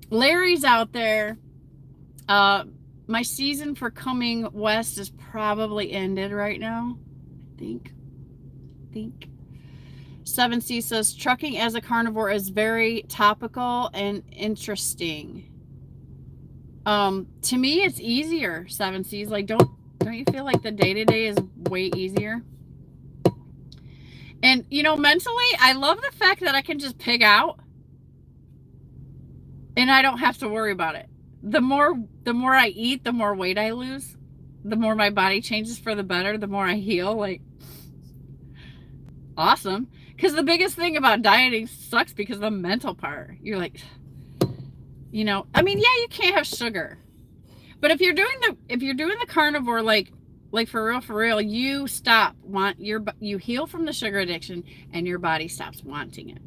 Larry's out there. My season for coming west is probably ended right now. I think. 7C says, trucking as a carnivore is very topical and interesting. To me, it's easier, 7C's. Like, don't you feel like the day-to-day is way easier? And, you know, mentally, I love the fact that I can just pig out and I don't have to worry about it. The more I eat, the more weight I lose. The more my body changes for the better, the more I heal. Like, awesome. Because the biggest thing about dieting sucks because the mental part. You're like, you know, I mean, yeah, you can't have sugar. But if you're doing the carnivore, like for real, you you heal from the sugar addiction and your body stops wanting it.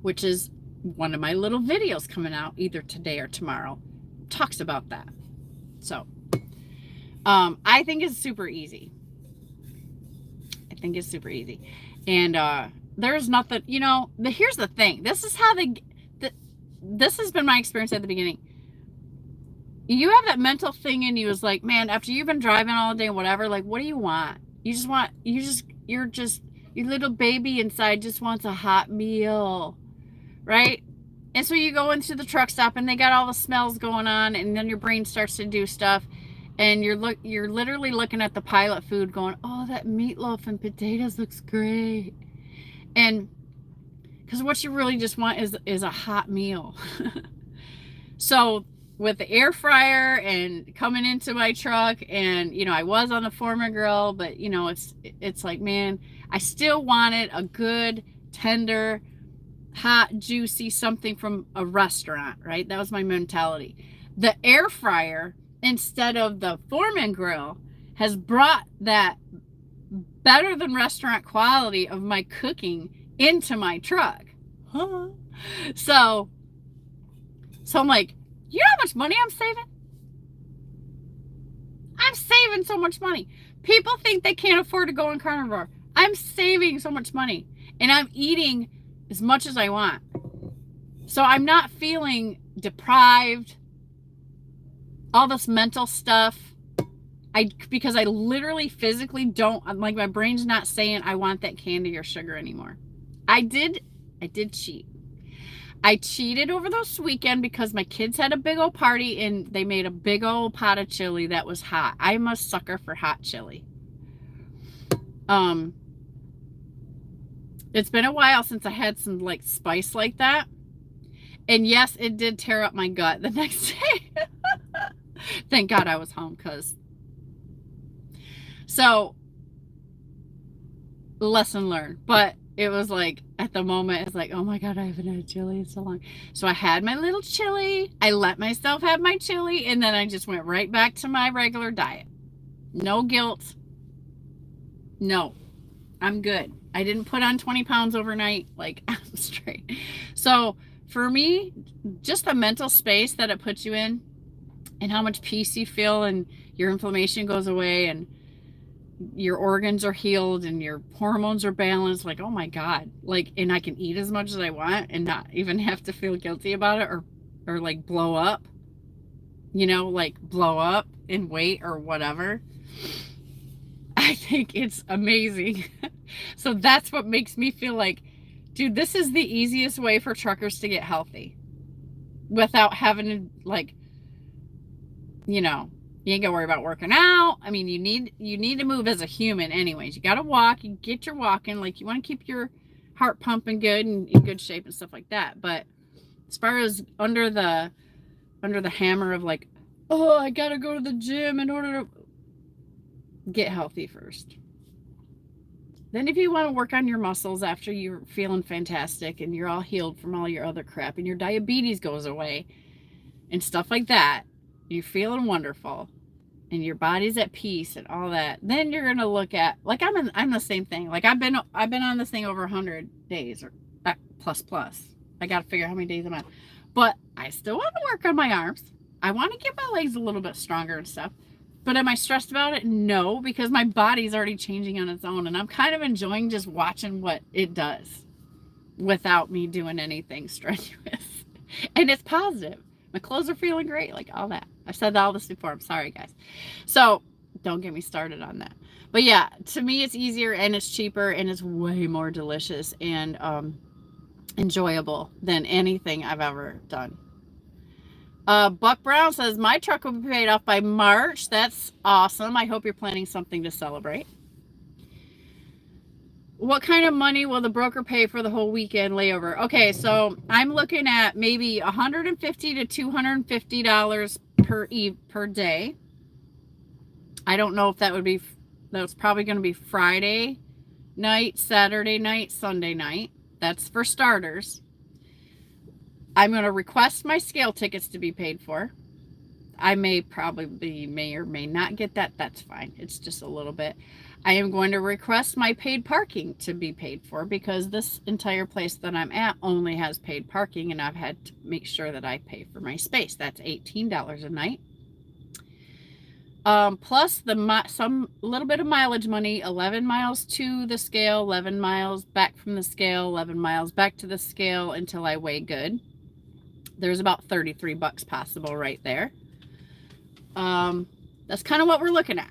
Which is one of my little videos coming out either today or tomorrow talks about that. So, I think it's super easy. And there's nothing, you know, here's the thing. This is how this has been my experience at the beginning. You have that mental thing in you is like, man, after you've been driving all day and whatever, like, what do you want? Your little baby inside just wants a hot meal, right? And so you go into the truck stop and they got all the smells going on, and then your brain starts to do stuff, and you're literally looking at the pilot food going, oh, that meatloaf and potatoes looks great. And because what you really just want is a hot meal. So with the air fryer and coming into my truck, and, you know, I was on the Foreman grill, but, you know, it's like, man, I still wanted a good, tender, hot, juicy something from a restaurant, right? That was my mentality. The air fryer, instead of the Foreman grill, has brought that better than restaurant quality of my cooking into my truck. So I'm like, you know how much money I'm saving? I'm saving so much money. People think they can't afford to go on carnivore. I'm saving so much money, and I'm eating as much as I want. So I'm not feeling deprived, all this mental stuff. Because I literally physically don't, like, my brain's not saying I want that candy or sugar anymore. I did cheat. I cheated over this weekend because my kids had a big old party and they made a big old pot of chili that was hot. I'm a sucker for hot chili. It's been a while since I had some like spice like that. And yes, it did tear up my gut the next day. Thank God I was home, so lesson learned. But it was like, at the moment, it's like, oh my God, I haven't had chili in so long. So I had my little chili. I let myself have my chili, and then I just went right back to my regular diet. No guilt. No, I'm good. I didn't put on 20 pounds overnight. Like, I'm straight. So for me, just the mental space that it puts you in, and how much peace you feel, and your inflammation goes away, and your organs are healed, and your hormones are balanced. Like, oh my God, like, and I can eat as much as I want and not even have to feel guilty about it, or like blow up, you know, like blow up in weight or whatever. I think it's amazing. So that's what makes me feel like, dude, this is the easiest way for truckers to get healthy without having to, like, you know, you ain't gotta worry about working out. I mean, you need to move as a human anyways. You gotta walk, you get your walking, like, you want to keep your heart pumping good and in good shape and stuff like that. But as far as under the hammer of like, oh, I gotta go to the gym in order to get healthy first. Then if you want to work on your muscles after you're feeling fantastic and you're all healed from all your other crap and your diabetes goes away and stuff like that, you're feeling wonderful and your body's at peace and all that, then you're gonna look at, like, I'm the same thing. Like, I've been on this thing over 100 days or plus. I gotta figure out how many days I'm on, but I still want to work on my arms. I want to get my legs a little bit stronger and stuff. But am I stressed about it? No, because my body's already changing on its own, and I'm kind of enjoying just watching what it does without me doing anything strenuous. And it's positive. My clothes are feeling great, like all that. I've said all this before. I'm sorry, guys. So don't get me started on that. But yeah, to me, it's easier and it's cheaper and it's way more delicious and enjoyable than anything I've ever done. Buck Brown says, my truck will be paid off by March. That's awesome. I hope you're planning something to celebrate. What kind of money will the broker pay for the whole weekend layover? Okay, so I'm looking at maybe $150 to $250 per day. I don't know if that's probably going to be Friday night, Saturday night, Sunday night. That's for starters. I'm going to request my scale tickets to be paid for. I may or may not get that. That's fine. It's just a little bit. I am going to request my paid parking to be paid for because this entire place that I'm at only has paid parking, and I've had to make sure that I pay for my space. That's $18 a night. Plus some little bit of mileage money, 11 miles to the scale, 11 miles back from the scale, 11 miles back to the scale until I weigh good. There's about $33 possible right there. That's kind of what we're looking at.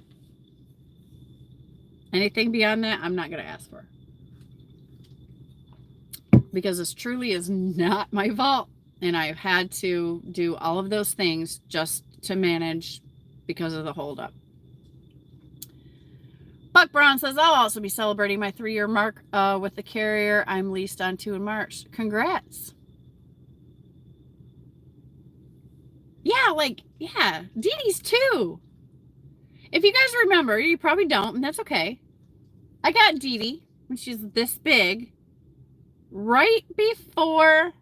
Anything beyond that, I'm not going to ask for. Because this truly is not my fault. And I've had to do all of those things just to manage because of the holdup. Buck Brown says, I'll also be celebrating my 3-year mark with the carrier I'm leased onto in March. Congrats. Yeah, Dee Dee's too. If you guys remember, you probably don't, and that's okay. I got Dee Dee when she's this big, right before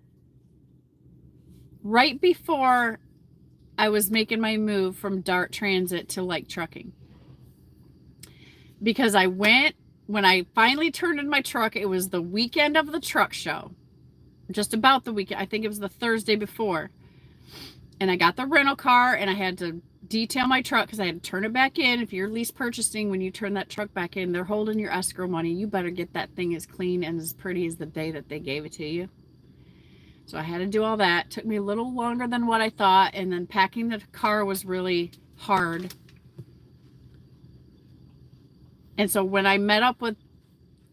I was making my move from Dart Transit to like trucking. Because when I finally turned in my truck, it was the weekend of the truck show. Just about the weekend. I think it was the Thursday before. And I got the rental car, and I had to detail my truck because I had to turn it back in. If you're lease purchasing, when you turn that truck back in, they're holding your escrow money. You better get that thing as clean and as pretty as the day that they gave it to you. So I had to do all that. It took me a little longer than what I thought, and then packing the car was really hard. And so when I met up with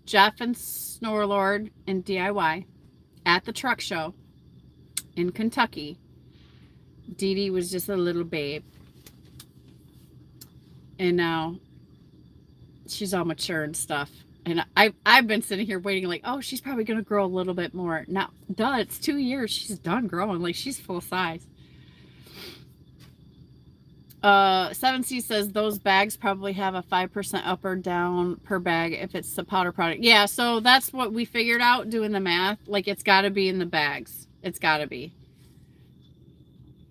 Jeff and Snorlord and DIY at the truck show in Kentucky, Dee Dee was just a little babe. And now she's all mature and stuff. And I've been sitting here waiting like, oh, she's probably going to grow a little bit more. Now, it's 2 years. She's done growing. Like, she's full size. 7C says those bags probably have a 5% up or down per bag if it's a powder product. Yeah, so that's what we figured out doing the math. Like, it's got to be in the bags. It's got to be.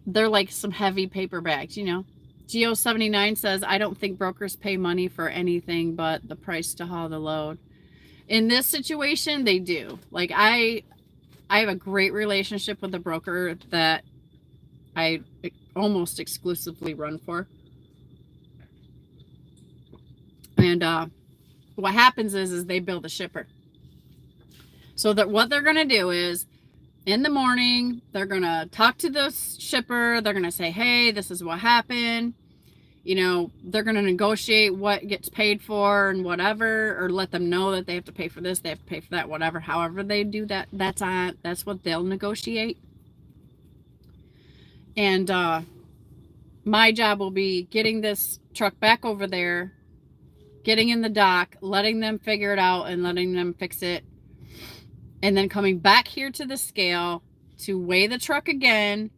They're like some heavy paper bags, you know. Geo79 says, I don't think brokers pay money for anything but the price to haul the load. In this situation, they do. Like, I have a great relationship with the broker that I almost exclusively run for. And what happens is they bill the shipper. So that what they're going to do is, in the morning, they're going to talk to the shipper. They're going to say, hey, this is what happened. You know, they're going to negotiate what gets paid for and whatever, or let them know that they have to pay for this, they have to pay for that, whatever. However they do that, that's what they'll negotiate. And my job will be getting this truck back over there, getting in the dock, letting them figure it out and letting them fix it. And then coming back here to the scale to weigh the truck again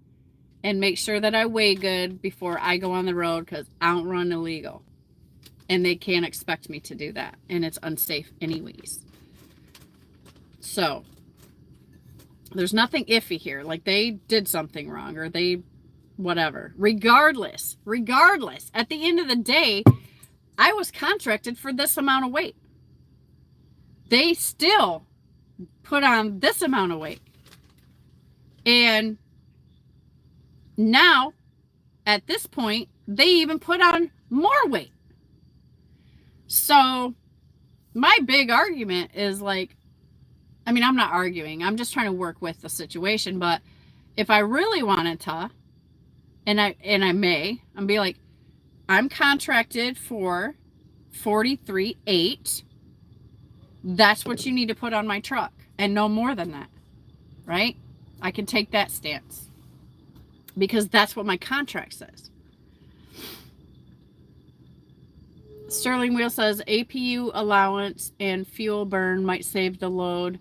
and make sure that I weigh good before I go on the road, because I don't run illegal. And they can't expect me to do that. And it's unsafe anyways. So, there's nothing iffy here. Like, they did something wrong or they whatever. Regardless, at the end of the day, I was contracted for this amount of weight. They still put on this amount of weight. And now, at this point, they even put on more weight. So, my big argument is like, I mean, I'm not arguing. I'm just trying to work with the situation. But if I really wanted to, and I may, I'm be like, I'm contracted for 43.8. That's what you need to put on my truck, and no more than that, right? I can take that stance because that's what my contract says. Sterling Wheel says APU allowance and fuel burn might save the load.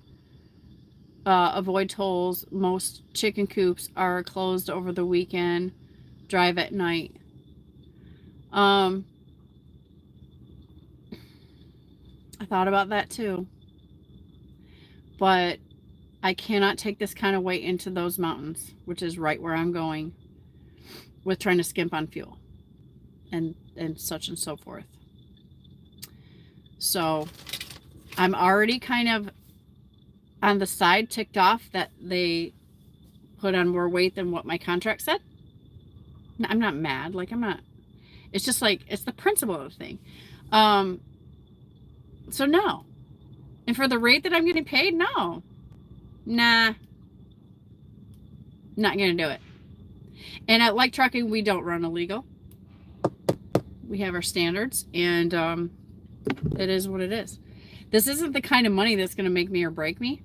Avoid tolls. Most chicken coops are closed over the weekend. Drive at night. I thought about that too. But I cannot take this kind of weight into those mountains, which is right where I'm going, with trying to skimp on fuel and such and so forth. So I'm already kind of on the side ticked off that they put on more weight than what my contract said. I'm not mad. Like, I'm not. It's just like, it's the principle of the thing. So no. And for the rate that I'm getting paid, no. Nah. Not going to do it. And at Like Trucking, we don't run illegal. We have our standards, and it is what it is. This isn't the kind of money that's going to make me or break me.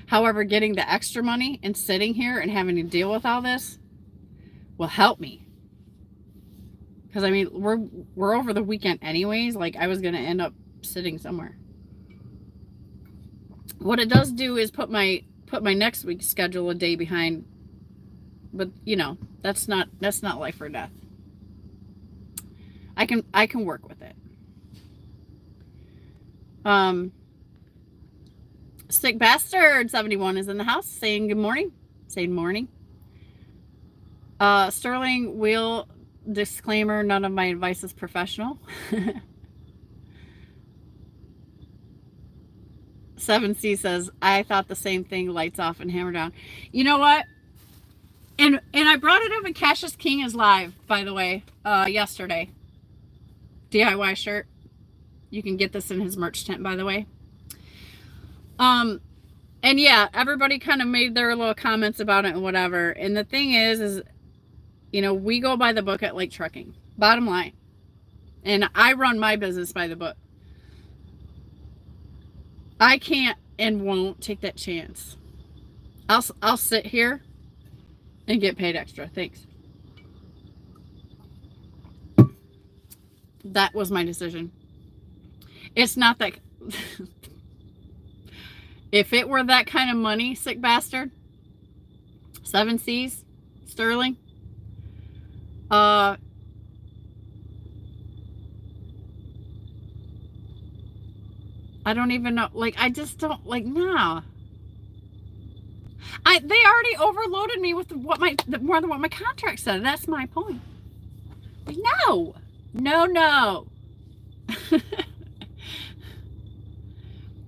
However, getting the extra money and sitting here and having to deal with all this will help me. Because, I mean, we're over the weekend anyways. Like, I was going to end up sitting somewhere. What it does do is put my next week's schedule a day behind. But, you know, that's not life or death. I can work with it. Sick Bastard 71 is in the house saying good morning. Saying morning. Sterling Wheel disclaimer, none of my advice is professional. 7C says, I thought the same thing, lights off and hammer down. You know what? And I brought it up in Cassius King is live, by the way, yesterday. DIY shirt. You can get this in his merch tent, by the way. And yeah, everybody kind of made their little comments about it and whatever. And the thing is, you know, we go by the book at Like Trucking. Bottom line. And I run my business by the book. I can't and won't take that chance. I'll sit here and get paid extra. Thanks. That was my decision. It's not that. If it were that kind of money, Sick Bastard, 7C's, Sterling, I don't even know. Like, I just don't, like, nah. They already overloaded me with more than what my contract said. That's my point. Like, no.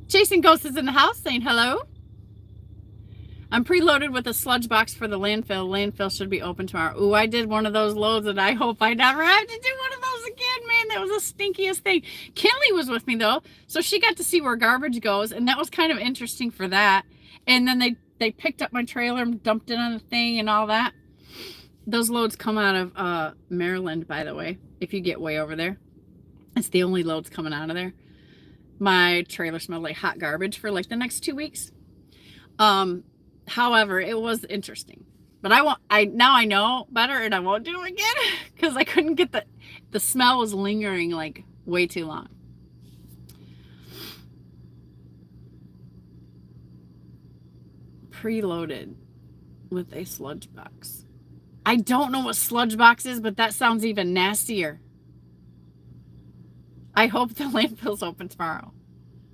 Chasing Ghosts is in the house saying hello. I'm preloaded with a sludge box for the landfill. Landfill should be open tomorrow. Ooh, I did one of those loads, and I hope I never have to do one of those again, man. That was the stinkiest thing. Kinley was with me, though, so she got to see where garbage goes, and that was kind of interesting for that. And then they picked up my trailer and dumped it on the thing and all that. Those loads come out of Maryland, by the way, if you get way over there. It's the only loads coming out of there. My trailer smelled like hot garbage for like the next 2 weeks. However, it was interesting. But now I know better, and I won't do it again because I couldn't get the smell was lingering like way too long. Preloaded with a sludge box. I don't know what sludge box is, but that sounds even nastier. I hope the landfill's open tomorrow.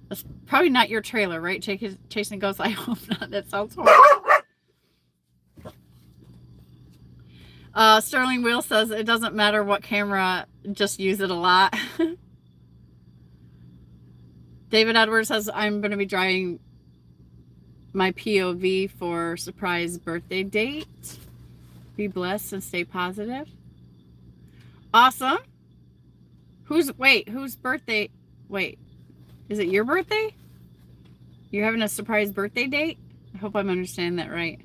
That's probably not your trailer, right? Chasing Ghosts. I hope not. That sounds horrible. Sterling Wheel says it doesn't matter what camera, just use it a lot. David Edwards says I'm going to be driving my POV for surprise birthday date. Be blessed and stay positive. Awesome. Whose birthday? Wait, is it your birthday? You're having a surprise birthday date? I hope I'm understanding that right.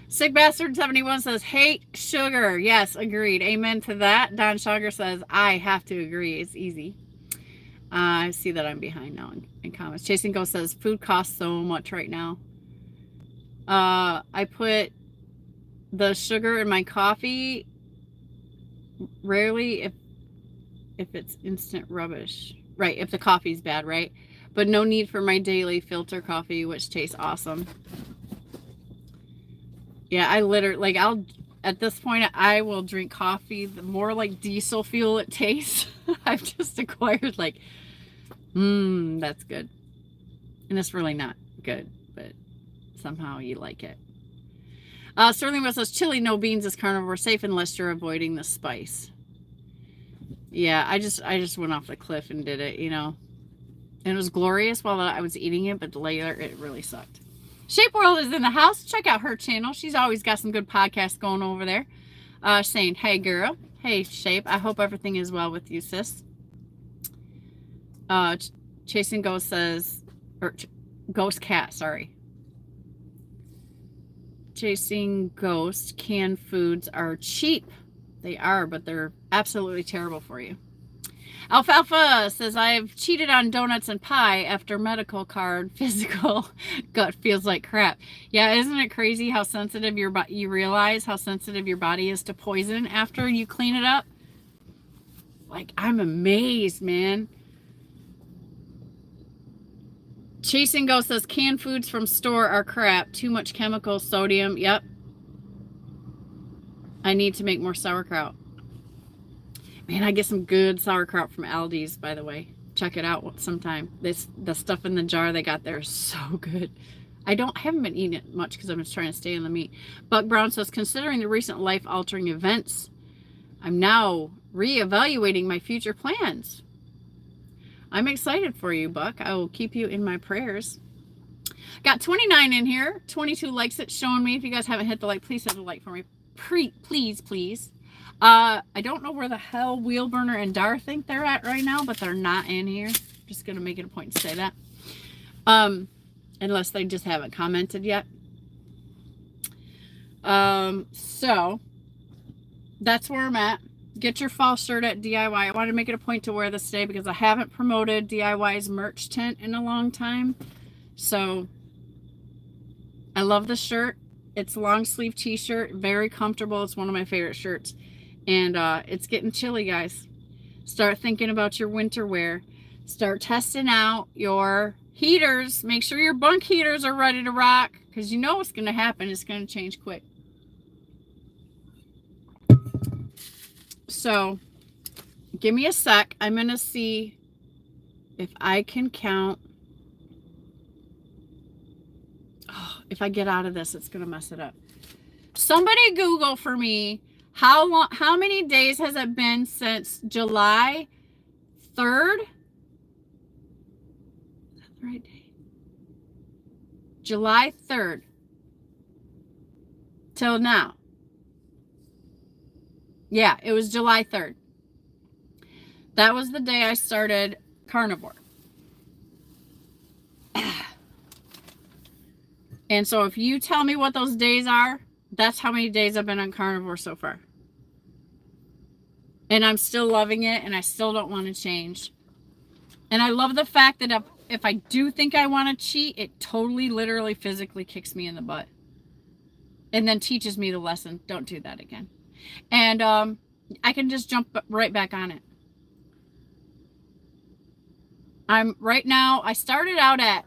Sick Bastard 71 says, hate sugar. Yes, agreed. Amen to that. Don Sugar says, I have to agree. It's easy. I see that I'm behind now in comments. Chasing Ghost says, food costs so much right now. I put the sugar in my coffee rarely, if it's instant rubbish. Right, if the coffee's bad, right? But no need for my daily filter coffee, which tastes awesome. Yeah, I literally, like, at this point, I will drink coffee. The more like diesel fuel it tastes, I've just acquired, like, that's good. And it's really not good, but somehow you like it. Sterling West says, chili, no beans is carnivore safe unless you're avoiding the spice. Yeah, I just went off the cliff and did it, you know. And it was glorious while I was eating it, but later it really sucked. Shape World is in the house. Check out her channel. She's always got some good podcasts going over there. Saying, hey, girl. Hey, Shape. I hope everything is well with you, sis. Chasing Ghost says, or Ghost Cat, sorry. Chasing Ghost, canned foods are cheap. They are, but they're absolutely terrible for you. Alfalfa says, I've cheated on donuts and pie after medical card physical. Gut feels like crap. Yeah, isn't it crazy how sensitive you realize how sensitive your body is to poison after you clean it up? Like, I'm amazed, man. Chasing Ghost says, canned foods from store are crap. Too much chemical, sodium. Yep. I need to make more sauerkraut. Man, I get some good sauerkraut from Aldi's, by the way. Check it out sometime. The stuff in the jar they got there is so good. I haven't been eating it much because I'm just trying to stay on the meat. Buck Brown says, considering the recent life-altering events, I'm now reevaluating my future plans. I'm excited for you, Buck. I will keep you in my prayers. Got 29 in here. 22 likes it's showing me. If you guys haven't hit the like, please hit the like for me. Please, please. I don't know where the hell Wheelburner and Dar think they're at right now, but they're not in here. Just going to make it a point to say that. Unless they just haven't commented yet. So that's where I'm at. Get your fall shirt at DIY. I want to make it a point to wear this today because I haven't promoted DIY's merch tent in a long time. So I love the shirt. It's a long sleeve t-shirt, very comfortable. It's one of my favorite shirts. And it's getting chilly, guys. Start thinking about your winter wear. Start testing out your heaters. Make sure your bunk heaters are ready to rock because you know what's going to happen. It's going to change quick. So give me a sec. I'm going to see if I can count. Oh, if I get out of this, it's going to mess it up. Somebody Google for me how many days has it been since July 3rd? Is that the right day? July 3rd till now. Yeah, it was July 3rd. That was the day I started Carnivore. And so if you tell me what those days are, that's how many days I've been on Carnivore so far. And I'm still loving it, and I still don't want to change. And I love the fact that if I do think I want to cheat, it totally, literally, physically kicks me in the butt. And then teaches me the lesson. Don't do that again. And I can just jump right back on it. Right now, I started out at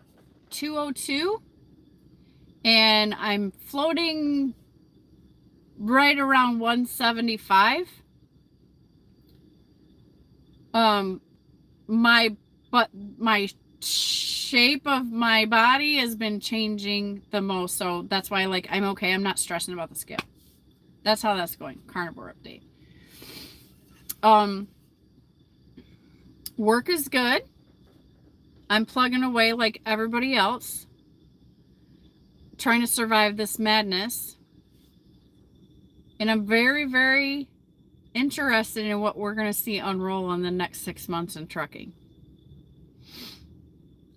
202. And I'm floating right around 175. My shape of my body has been changing the most, so that's why I'm okay. I'm not stressing about the scale. That's how that's going. Carnivore update. Work is good. I'm plugging away like everybody else, trying to survive this madness. And I'm very, very interested in what we're going to see unroll in the next 6 months in trucking.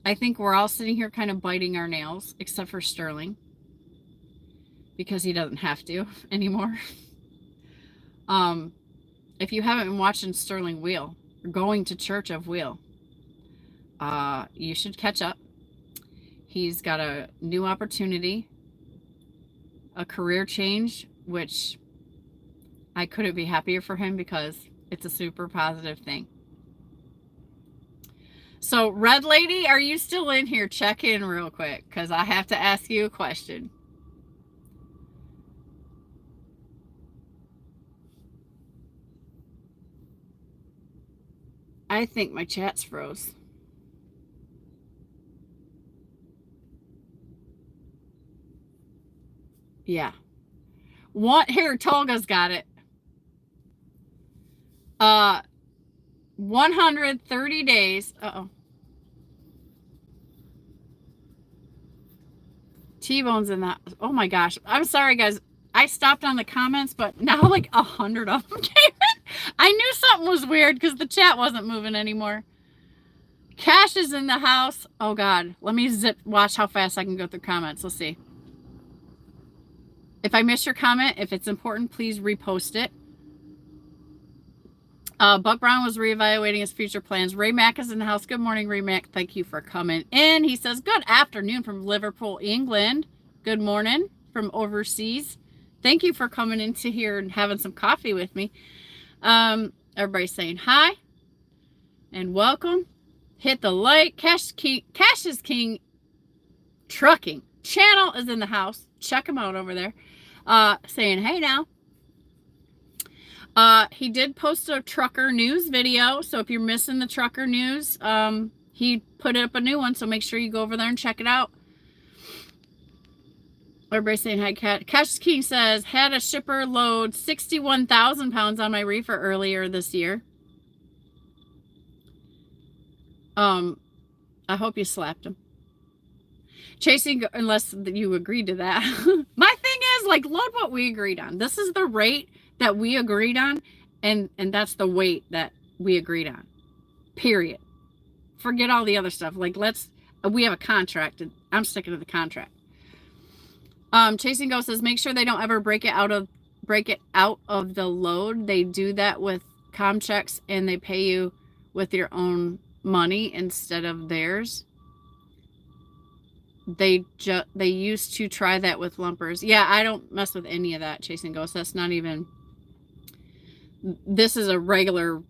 I think we're all sitting here kind of biting our nails, except for Sterling, because he doesn't have to anymore. If you haven't been watching Sterling Wheel, or going to Church of Wheel, you should catch up. He's got a new opportunity, a career change, which I couldn't be happier for him because it's a super positive thing. So, Red Lady, are you still in here? Check in real quick, because I have to ask you a question. I think my chat's froze. Yeah. Here, Tolga's got it. 130 days. Uh-oh. T-Bone's in that. Oh my gosh. I'm sorry, guys. I stopped on the comments, but now like 100 of them came in. I knew something was weird because the chat wasn't moving anymore. Cash is in the house. Oh God. Let me watch how fast I can go through comments. Let's see. If I miss your comment, if it's important, please repost it. Buck Brown was reevaluating his future plans. Ray Mack is in the house. Good morning, Ray Mack. Thank you for coming in. He says, good afternoon from Liverpool, England. Good morning from overseas. Thank you for coming into here and having some coffee with me. Everybody's saying hi and welcome. Hit the like. Cash is King Trucking channel is in the house. Check him out over there. Saying hey now. He did post a trucker news video, so if you're missing the trucker news, he put up a new one, so make sure you go over there and check it out. Everybody's saying hi. Cash King says, had a shipper load 61,000 pounds on my reefer earlier this year. I hope you slapped him. Chasing, unless you agreed to that. My thing is, like, load what we agreed on. This is the rate that we agreed on, and that's the weight that we agreed on. Period. Forget all the other stuff. Like, we have a contract, and I'm sticking to the contract. Chasing Go says, make sure they don't ever break it out of the load. They do that with com checks, and they pay you with your own money instead of theirs. They used to try that with lumpers. Yeah, I don't mess with any of that, Chasing Ghosts. That's not even... This is a regular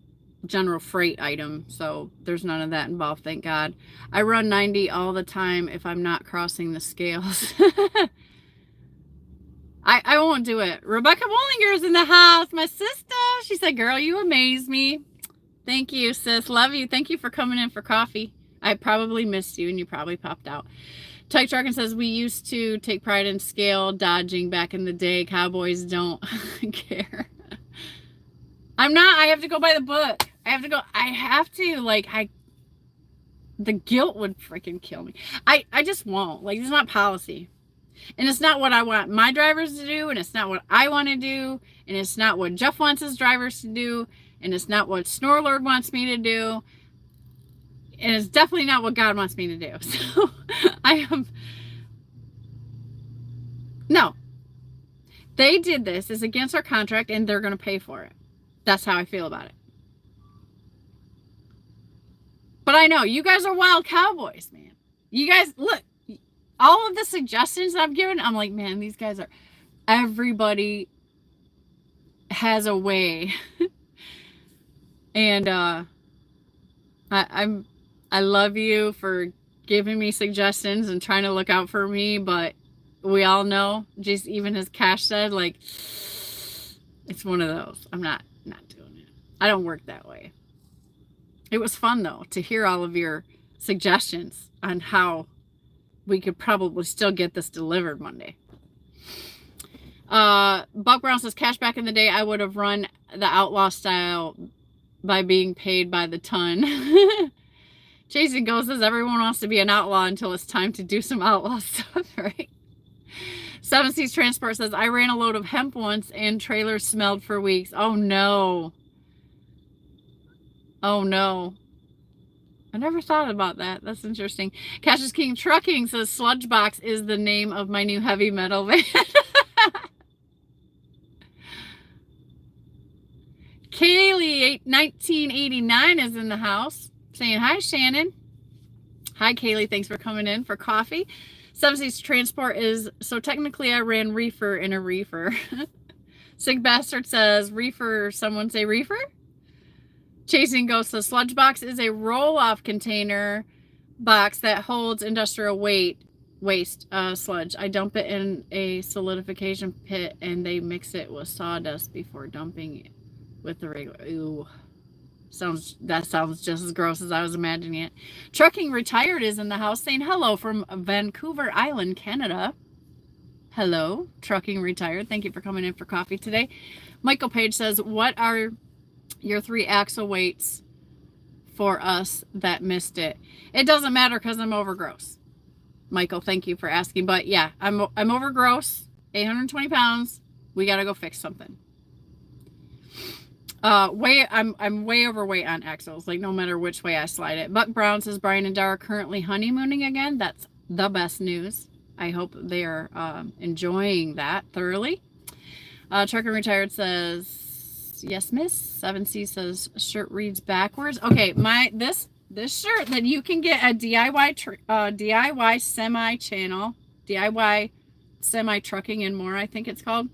general freight item, so there's none of that involved, thank God. I run 90 all the time if I'm not crossing the scales. I won't do it. Rebecca Bollinger's in the house, my sister. She said, girl, you amaze me. Thank you, sis. Love you. Thank you for coming in for coffee. I probably missed you, and you probably popped out. Tyke Truckin says, we used to take pride in scale dodging back in the day. Cowboys don't care. I'm not. I have to go by the book. The guilt would freaking kill me. I just won't. Like, it's not policy. And it's not what I want my drivers to do, and it's not what I want to do, and it's not what Jeff wants his drivers to do, and it's not what Snorlord wants me to do, and it's definitely not what God wants me to do. So no. They did this. It's against our contract, and they're going to pay for it. That's how I feel about it. But I know, you guys are wild cowboys, man. You guys, look, all of the suggestions that I've given, I'm like, man, these guys are, everybody has a way. And I love you for giving me suggestions and trying to look out for me, but we all know, just even as Cash said, like, it's one of those. I'm not doing it. I don't work that way. It was fun, though, to hear all of your suggestions on how we could probably still get this delivered Monday. Buck Brown says, Cash, back in the day, I would have run the outlaw style by being paid by the ton. Chasing Go says, everyone wants to be an outlaw until it's time to do some outlaw stuff, right? Seven Seas Transport says, I ran a load of hemp once and trailers smelled for weeks. Oh, no. Oh, no. I never thought about that. That's interesting. Cash is King Trucking says, Sludgebox is the name of my new heavy metal van. Kaylee 1989 is in the house saying, hi, Shannon. Hi, Kaylee. Thanks for coming in for coffee. Seven Seas Transport is, so technically I ran reefer in a reefer. Sick Bastard says, reefer, someone say reefer? Chasing Ghosts, the sludge box is a roll-off container box that holds industrial waste sludge. I dump it in a solidification pit and they mix it with sawdust before dumping it with the regular. Ooh. That sounds just as gross as I was imagining it. Trucking Retired is in the house saying hello from Vancouver Island, Canada. Hello, Trucking Retired. Thank you for coming in for coffee today. Michael Page says, what are your 3 axle weights for us that missed it? It doesn't matter because I'm over gross. Michael, thank you for asking. But yeah, I'm over gross, 820 pounds. We got to go fix something. I'm way overweight on axles, like no matter which way I slide it. Buck Brown says Brian and Dara are currently honeymooning again. That's the best news. I hope they are enjoying that thoroughly. Trucker Retired says, yes, miss. 7C says shirt reads backwards. Okay, this shirt that you can get at DIY semi channel, DIY semi trucking and more, I think it's called.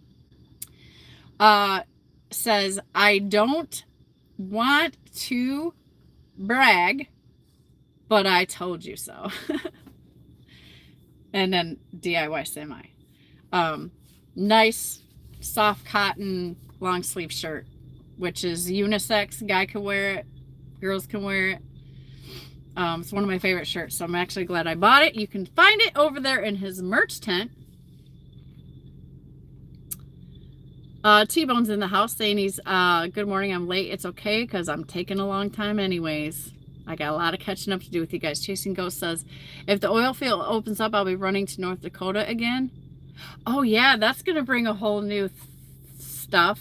Says, I don't want to brag, but I told you so. And then DIY semi. Nice soft cotton long sleeve shirt, which is unisex. Guy can wear it, girls can wear it. It's one of my favorite shirts, so I'm actually glad I bought it. You can find it over there in his merch tent. T-Bone's in the house saying he's, good morning, I'm late. It's okay because I'm taking a long time anyways. I got a lot of catching up to do with you guys. Chasing Ghost says, if the oil field opens up, I'll be running to North Dakota again. Oh yeah, that's going to bring a whole new stuff.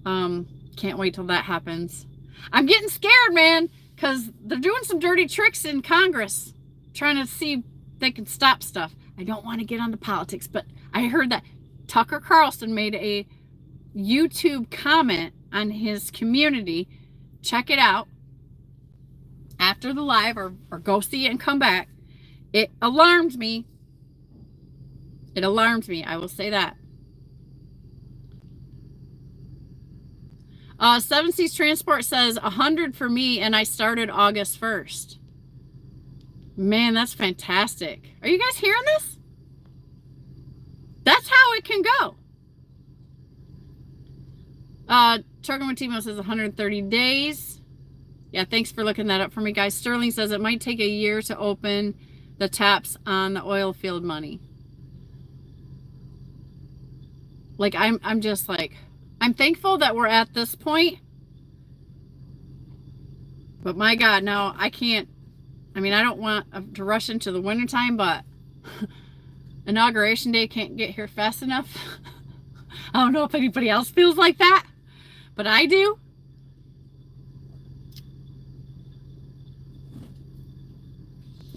Can't wait till that happens. I'm getting scared, man, because they're doing some dirty tricks in Congress, trying to see if they can stop stuff. I don't want to get on the politics, but I heard that Tucker Carlson made a YouTube comment on his community. Check it out after the live, or go see it and come back. It alarmed me. It alarmed me. I will say that. 7C's Transport says 100 for me, and I started August 1st. Man, that's fantastic. Are you guys hearing this? That's how it can go. Trucker Matimo says 130 days. Yeah, thanks for looking that up for me, guys. Sterling says it might take a year to open the taps on the oil field money. Like, I'm just like, I'm thankful that we're at this point. But my God, no, I can't. I mean, I don't want to rush into the wintertime, but Inauguration Day can't get here fast enough. I don't know if anybody else feels like that, but I do.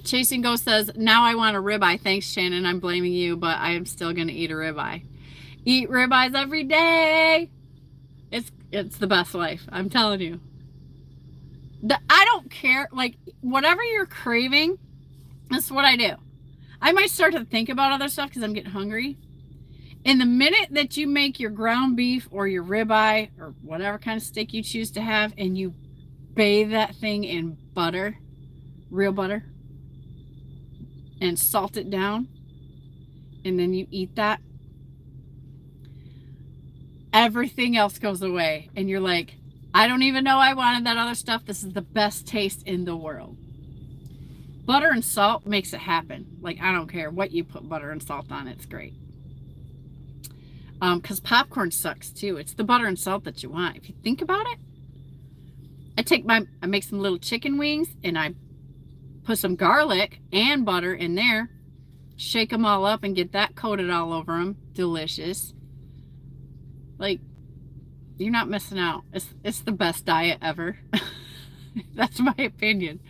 Chasing Ghost says, now I want a ribeye. Thanks, Shannon. I'm blaming you, but I am still going to eat a ribeye. Eat ribeyes every day. It's the best life. I'm telling you. I don't care. Like, whatever you're craving, that's what I do. I might start to think about other stuff because I'm getting hungry. In the minute that you make your ground beef or your ribeye or whatever kind of steak you choose to have, and you bathe that thing in butter, real butter, and salt it down, and then you eat that, everything else goes away. And you're like, I don't even know I wanted that other stuff. This is the best taste in the world. Butter and salt makes it happen. Like, I don't care what you put butter and salt on. It's great. Because popcorn sucks too. It's the butter and salt that you want. If you think about it, I make some little chicken wings and I put some garlic and butter in there, shake them all up and get that coated all over them. Delicious. Like, you're not missing out. It's the best diet ever. That's my opinion.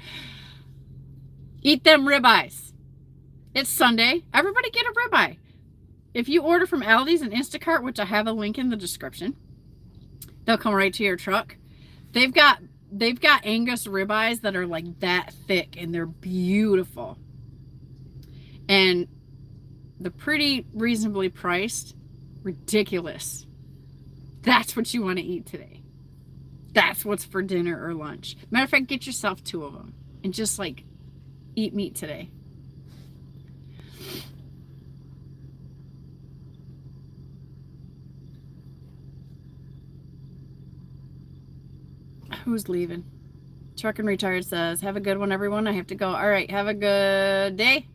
Eat them ribeyes. It's Sunday. Everybody get a ribeye. If you order from Aldi's and Instacart, which I have a link in the description, they'll come right to your truck. They've got Angus ribeyes that are like that thick, and they're beautiful. And they're pretty reasonably priced. Ridiculous. That's what you want to eat today. That's what's for dinner or lunch. Matter of fact, get yourself 2 of them and just like eat meat today. Who's leaving? Truck and Retired says, have a good one, everyone. I have to go. All right, have a good day.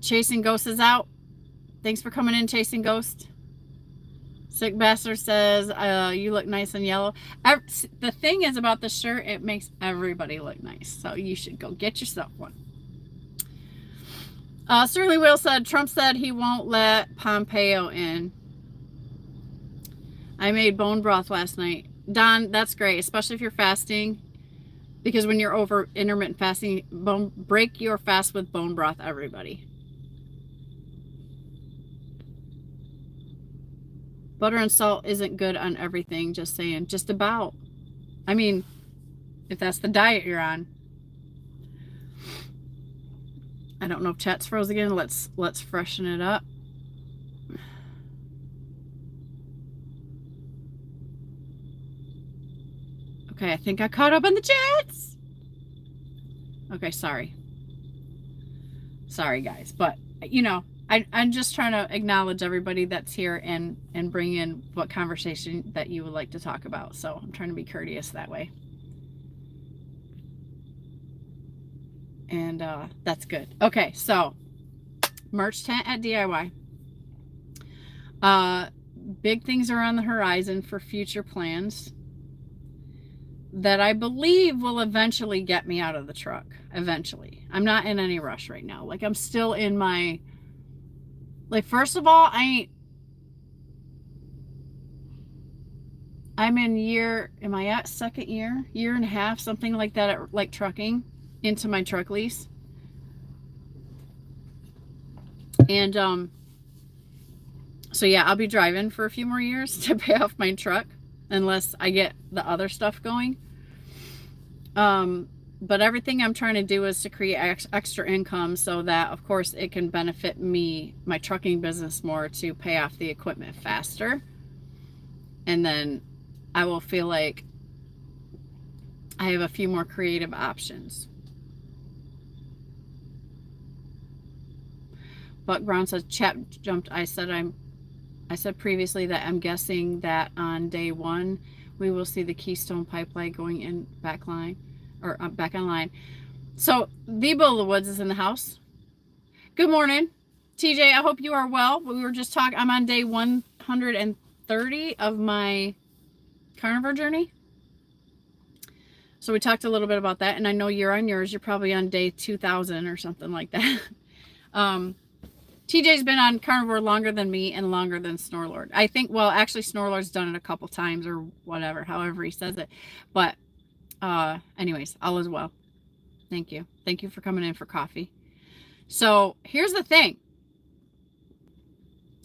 Chasing Ghost is out. Thanks for coming in, Chasing Ghost. Sick Bastard says, you look nice in yellow. The thing is about the shirt, it makes everybody look nice. So you should go get yourself one. Sterling Will said, Trump said he won't let Pompeo in. I made bone broth last night. Don, that's great, especially if you're fasting. Because when you're over intermittent fasting, break your fast with bone broth, everybody. Butter and salt isn't good on everything, just saying. Just about. I mean, if that's the diet you're on. I don't know if chat's froze again. Let's freshen it up. Okay, I think I caught up on the chats. Okay, sorry. Sorry, guys. But, you know, I'm just trying to acknowledge everybody that's here and bring in what conversation that you would like to talk about. So I'm trying to be courteous that way. And that's good. Okay, so merch tent at DIY. Big things are on the horizon for future plans that I believe will eventually get me out of the truck. Eventually. I'm not in any rush right now. Like, I'm still in my... Like, first of all, I'm in am I at second year and a half, something like that, at, like, trucking into my truck lease. And, so yeah, I'll be driving for a few more years to pay off my truck, unless I get the other stuff going. But everything I'm trying to do is to create extra income so that, of course, it can benefit me, my trucking business, more to pay off the equipment faster. And then I will feel like I have a few more creative options. Buck Brown says, chat jumped. I said previously that I'm guessing that on day 1, we will see the Keystone Pipeline going in back online. So the Bill of the Woods is in the house. Good morning, TJ. I hope you are well. We were just talking. I'm on day 130 of my carnivore journey. So we talked a little bit about that, and I know you're on yours. You're probably on day 2000 or something like that. TJ's been on carnivore longer than me and longer than Snorlord. I think, well, actually Snorlord's done it a couple times or whatever, however he says it. But anyways, all is well. Thank you. Thank you for coming in for coffee. So here's the thing.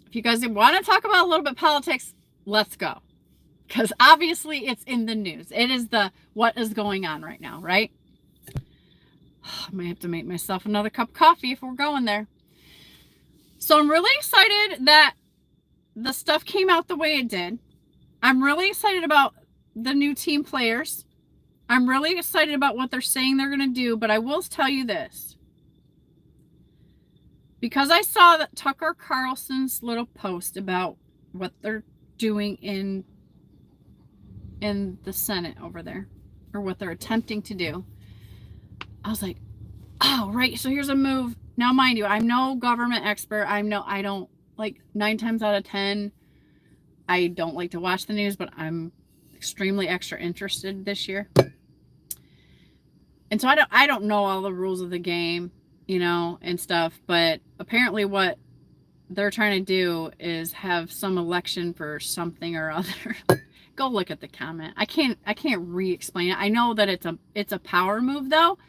If you guys want to talk about a little bit of politics, let's go. Because obviously it's in the news. It is what is going on right now, right? I might have to make myself another cup of coffee if we're going there. So I'm really excited that the stuff came out the way it did. I'm really excited about the new team players. I'm really excited about what they're saying they're going to do, but I will tell you this. Because I saw that Tucker Carlson's little post about what they're doing in the Senate over there, or what they're attempting to do, I was like, oh, right, so here's a move. Now, mind you, I'm no government expert. I don't, like, 9 times out of 10, I don't like to watch the news, but I'm extremely extra interested this year. And so I don't know all the rules of the game, you know, and stuff, but apparently what they're trying to do is have some election for something or other. Go look at the comment. I can't re-explain it. I know that it's a power move though.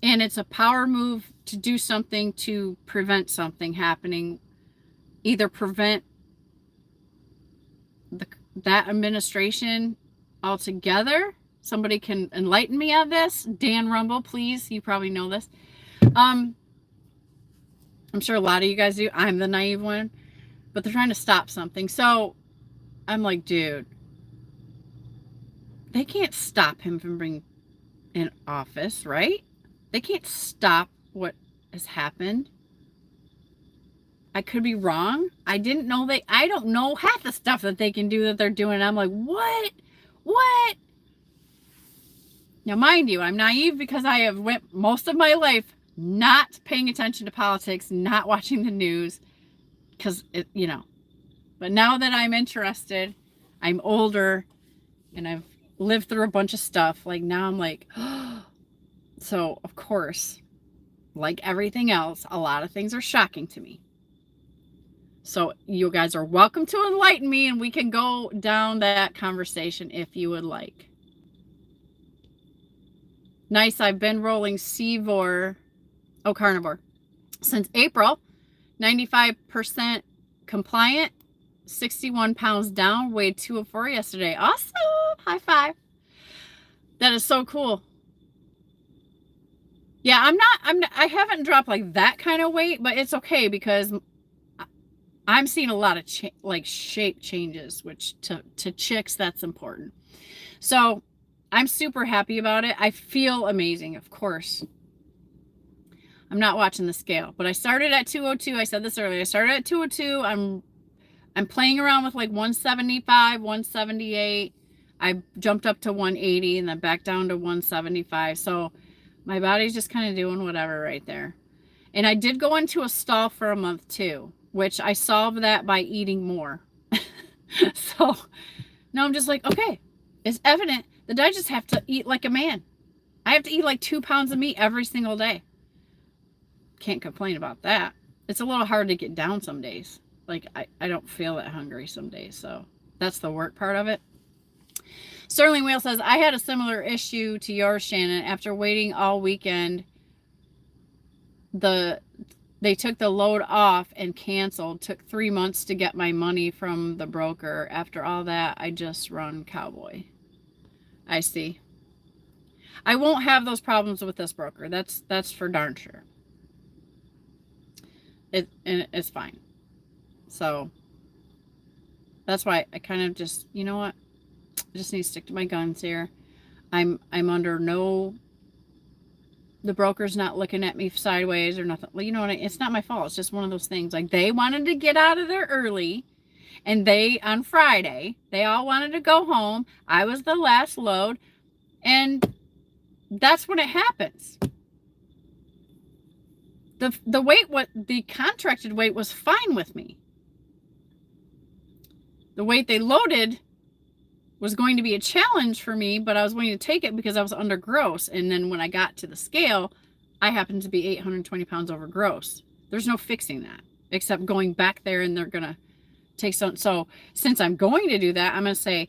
And it's a power move to do something to prevent something happening. Either prevent that administration altogether. Somebody can enlighten me on this. Dan Rumble, please. You probably know this. I'm sure a lot of you guys do. I'm the naive one. But they're trying to stop something. So I'm like, dude, they can't stop him from being in office, right? They can't stop what has happened. I could be wrong. I don't know half the stuff that they can do that they're doing. I'm like, what? What? Now, mind you, I'm naive because I have went most of my life not paying attention to politics, not watching the news, because but now that I'm interested, I'm older, and I've lived through a bunch of stuff. Like now I'm like, oh. So of course, like everything else, a lot of things are shocking to me. So you guys are welcome to enlighten me, and we can go down that conversation if you would like. Nice, I've been rolling Carnivore since April. 95% compliant, 61 pounds down, weighed 204 yesterday. Awesome, high five. That is so cool. Yeah, I haven't dropped like that kind of weight, but it's okay because I'm seeing a lot of shape changes, which to chicks, that's important. So I'm super happy about it. I feel amazing, of course. I'm not watching the scale, but I started at 202. I said this earlier. I started at 202. I'm playing around with like 175, 178. I jumped up to 180 and then back down to 175. So my body's just kind of doing whatever right there. And I did go into a stall for a month too, which I solved that by eating more. So now I'm just like, okay, it's evident that I just have to eat like a man. I have to eat like 2 pounds of meat every single day. Can't complain about that. It's a little hard to get down some days. Like I don't feel that hungry some days. So that's the work part of it. Sterling Whale says, I had a similar issue to yours, Shannon. After waiting all weekend, they took the load off and canceled. Took 3 months to get my money from the broker. After all that, I just run Cowboy. I see. I won't have those problems with this broker. That's for darn sure. It's fine. So that's why I kind of just, you know what? I just need to stick to my guns here. I'm under no, the broker's not looking at me sideways or nothing. Well, you know what? It's not my fault. It's just one of those things. Like they wanted to get out of there early, and on Friday, they all wanted to go home. I was the last load, and that's when it happens. The contracted weight was fine with me. The weight they loaded was going to be a challenge for me, but I was willing to take it because I was under gross. And then when I got to the scale, I happened to be 820 pounds over gross. There's no fixing that except going back there, and they're going to take some. So since I'm going to do that, I'm going to say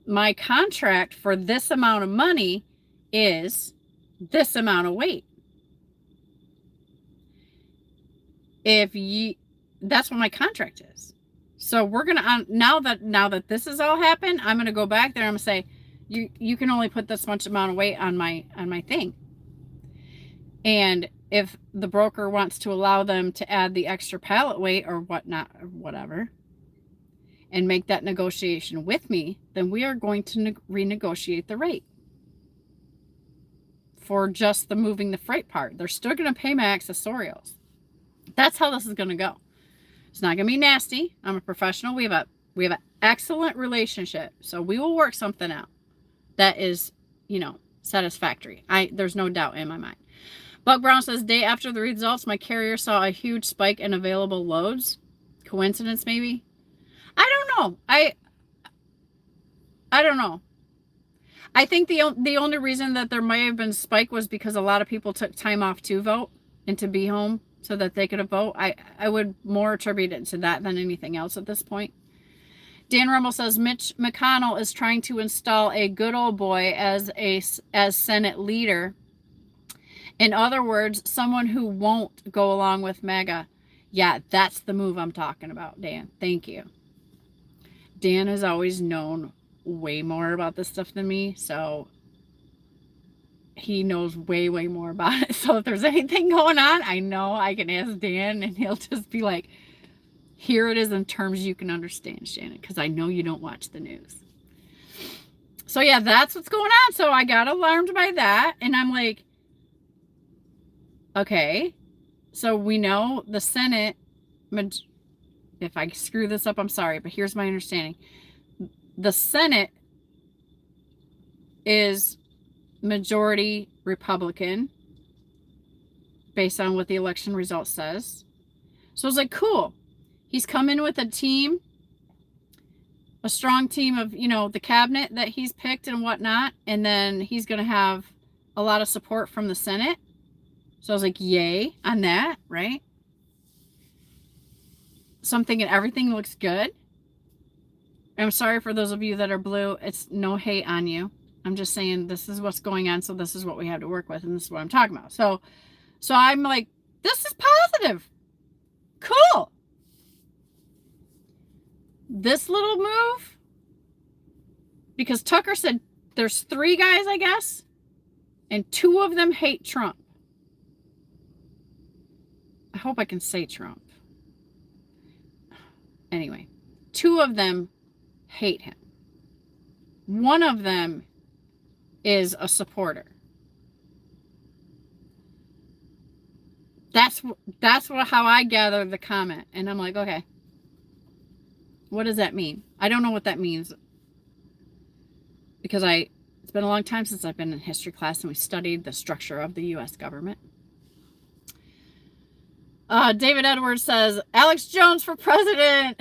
my contract for this amount of money is this amount of weight. That's what my contract is. So we're gonna now that this has all happened, I'm gonna go back there. I'm gonna say, you can only put this much amount of weight on my thing. And if the broker wants to allow them to add the extra pallet weight or whatnot or whatever, and make that negotiation with me, then we are going to renegotiate the rate for just the moving the freight part. They're still gonna pay my accessorials. That's how this is going to go. It's not going to be nasty. I'm a professional. We have an excellent relationship. So we will work something out that is, satisfactory. There's no doubt in my mind. Buck Brown says, day after the results, my carrier saw a huge spike in available loads. Coincidence, maybe? I don't know. I don't know. I think the only reason that there might have been a spike was because a lot of people took time off to vote and to be home so that they could vote. I would more attribute it to that than anything else at this point. Dan Rummel says, Mitch McConnell is trying to install a good old boy as Senate leader. In other words, someone who won't go along with MAGA. Yeah, that's the move I'm talking about, Dan. Thank you. Dan has always known way more about this stuff than me, so he knows way more about it. So if there's anything going on, I know I can ask Dan, and he'll just be like, Here it is in terms you can understand, Shannon, because I know you don't watch the news. So yeah, that's what's going on. So I got alarmed by that, and I'm like, okay, so we know the Senate, if I screw this up, I'm sorry, but here's my understanding. The Senate is majority Republican based on what the election result says. So I was like, cool. He's come in with a team, a strong team of, the cabinet that he's picked and whatnot. And then he's going to have a lot of support from the Senate. So I was like, yay on that, right? So I'm thinking everything looks good. I'm sorry for those of you that are blue. It's no hate on you. I'm just saying this is what's going on. So this is what we have to work with. And this is what I'm talking about. So I'm like, this is positive. Cool. This little move, because Tucker said there's 3 guys, I guess, and 2 of them hate Trump. I hope I can say Trump. Anyway, 2 of them hate him. 1 of them is a supporter. That's how I gather the comment. And I'm like, okay, what does that mean? I don't know what that means, because it's been a long time since I've been in history class and we studied the structure of the U.S. government. David Edwards says, Alex Jones for president.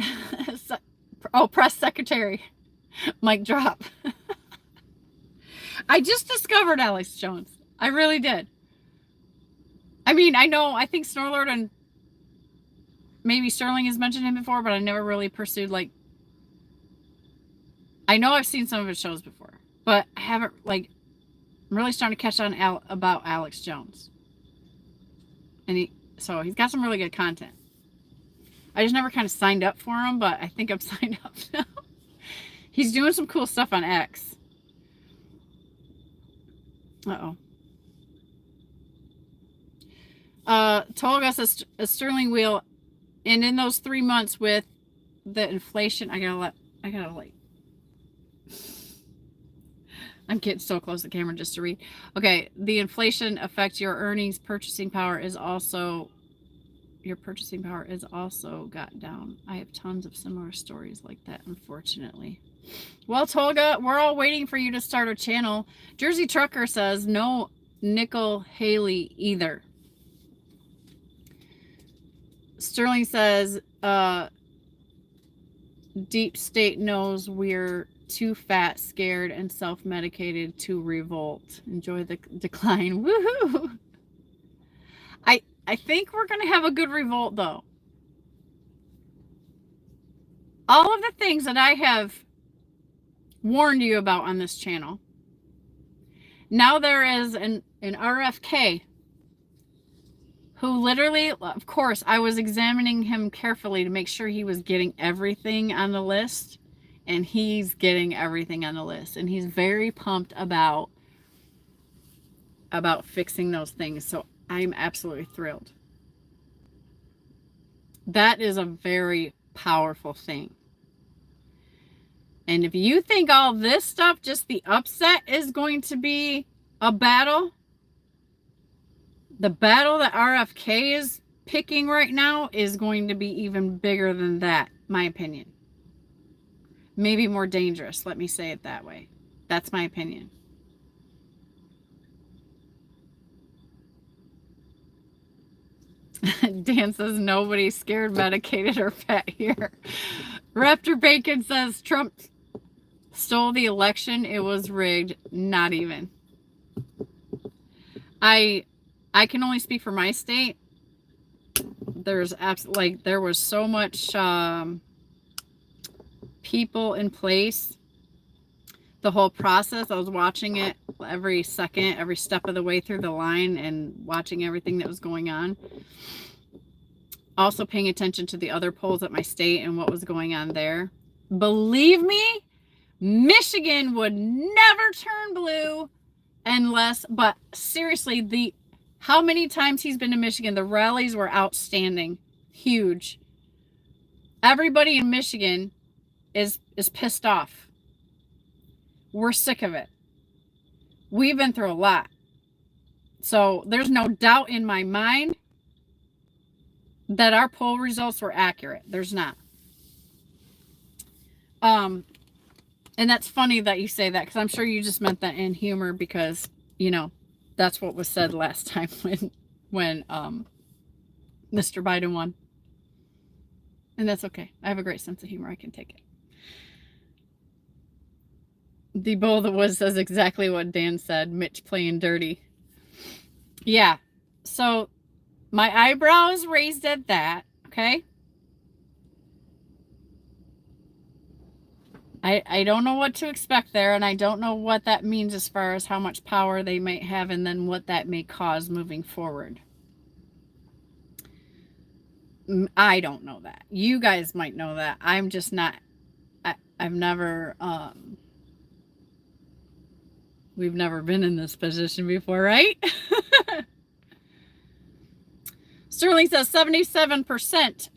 Press secretary. Mic drop. I just discovered Alex Jones. I really did. I mean, I think Snorlord and maybe Sterling has mentioned him before, but I never really pursued, I know I've seen some of his shows before, but I haven't, I'm really starting to catch on about Alex Jones. And so he's got some really good content. I just never kind of signed up for him, but I think I'm signed up now. He's doing some cool stuff on X. Tolga says a Sterling wheel, and in those 3 months with the inflation, I'm getting so close to the camera just to read. Okay, the inflation affects your earnings. Your purchasing power is also got down. I have tons of similar stories like that, unfortunately. Well, Tolga, we're all waiting for you to start a channel. Jersey Trucker says no Nickel Haley either. Sterling says deep state knows we're too fat, scared, and self-medicated to revolt. Enjoy the decline. Woohoo! I think we're going to have a good revolt, though. All of the things that I have warned you about on this channel. Now there is an RFK who literally, of course, I was examining him carefully to make sure he was getting everything on the list. And he's getting everything on the list. And he's very pumped about fixing those things. So I'm absolutely thrilled. That is a very powerful thing. And if you think all this stuff, just the upset, is going to be a battle, the battle that RFK is picking right now is going to be even bigger than that, my opinion. Maybe more dangerous, let me say it that way. That's my opinion. Dan says nobody's scared, medicated, or fat here. Raptor Bacon says Trump stole the election. It was rigged. Not even. I can only speak for my state. There's there was so much people in place. The whole process, I was watching it every second, every step of the way through the line, and watching everything that was going on. Also paying attention to the other polls at my state and what was going on there. Believe me, Michigan would never turn blue unless, but seriously, how many times he's been to Michigan, the rallies were outstanding. Huge. Everybody in Michigan is pissed off. We're sick of it. We've been through a lot. So there's no doubt in my mind that our poll results were accurate. There's not. And that's funny that you say that, because I'm sure you just meant that in humor, because, you know, that's what was said last time when Mr. Biden won. And that's okay. I have a great sense of humor. I can take it. The Bowl of the Woods says exactly what Dan said. Mitch playing dirty. Yeah. So my eyebrows raised at that. Okay. I don't know what to expect there, and I don't know what that means as far as how much power they might have and then what that may cause moving forward. I don't know that. You guys might know that. I'm just not. I've never we've never been in this position before, right? Sterling says 77%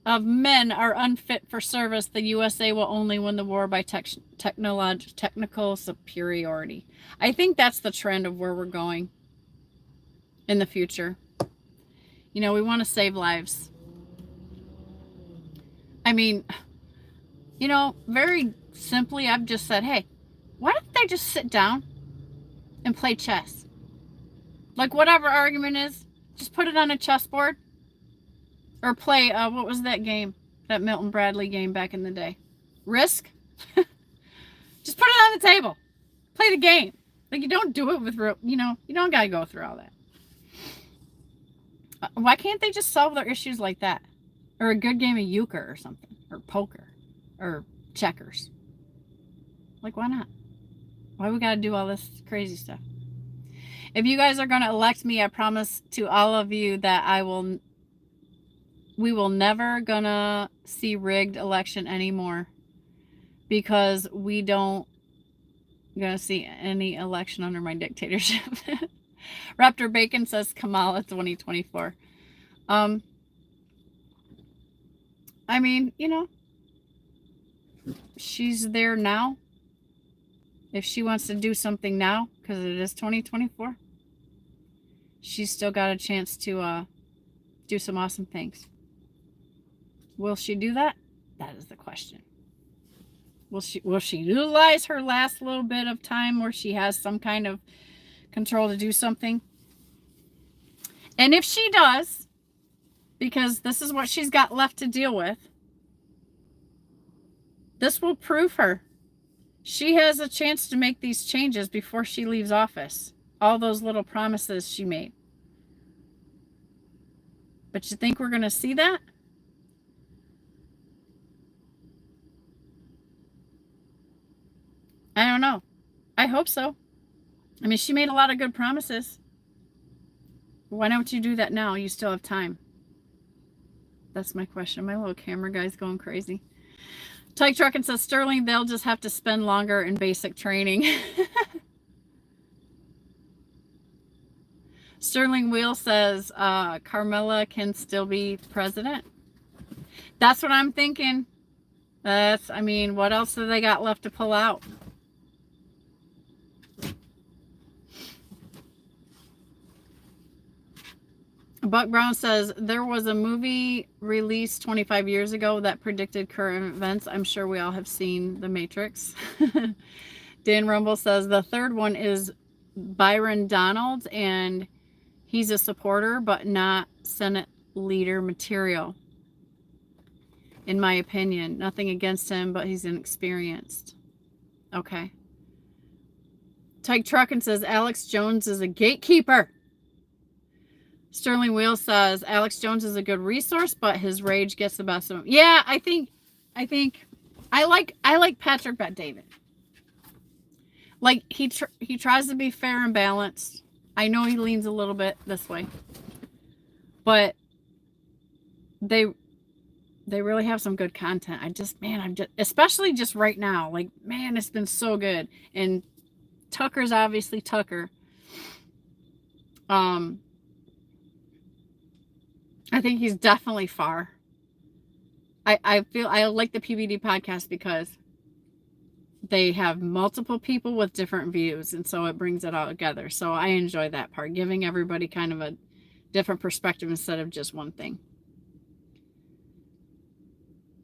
of men are unfit for service. The USA will only win the war by technical superiority. I think that's the trend of where we're going in the future. You know, we want to save lives. I mean, you know, very simply, I've just said, hey, why don't they just sit down and play chess? Like, whatever argument is, just put it on a chessboard. Or play, what was that game? That Milton Bradley game back in the day. Risk? Just put it on the table. Play the game. Like, you don't do it with real, you know, you don't got to go through all that. Why can't they just solve their issues like that? Or a good game of euchre or something. Or poker. Or checkers. Like, why not? Why we got to do all this crazy stuff? If you guys are going to elect me, I promise to all of you that we will never gonna see rigged election anymore, because we don't gonna see any election under my dictatorship. Raptor Bacon says Kamala 2024. I mean, you know, she's there now. If she wants to do something now, because it is 2024, she's still got a chance to do some awesome things. Will she do that? That is the question. Will she utilize her last little bit of time where she has some kind of control to do something? And if she does, because this is what she's got left to deal with, this will prove her. She has a chance to make these changes before she leaves office. All those little promises she made. But you think we're going to see that? I don't know. I hope so. I mean, she made a lot of good promises. Why don't you do that now? You still have time. That's my question. My little camera guy's going crazy. Tyke Truckin says, Sterling, they'll just have to spend longer in basic training. Sterling Wheel says, Carmela can still be president. That's what I'm thinking. I mean, what else do they got left to pull out? Buck Brown says, there was a movie released 25 years ago that predicted current events. I'm sure we all have seen The Matrix. Dan Rumble says, the third one is Byron Donald, and he's a supporter, but not Senate leader material. In my opinion. Nothing against him, but he's inexperienced. Okay. Tyke Truckin says, Alex Jones is a gatekeeper. Sterling Wheel says, Alex Jones is a good resource, but his rage gets the best of him. Yeah, I think I like Patrick Bet-David. Like, he tries to be fair and balanced. I know he leans a little bit this way. But they really have some good content. I'm just, especially just right now, like, man, it's been so good. And Tucker's obviously Tucker. I think he's definitely far. I like the PBD podcast because they have multiple people with different views, and so it brings it all together. So I enjoy that part, giving everybody kind of a different perspective instead of just one thing.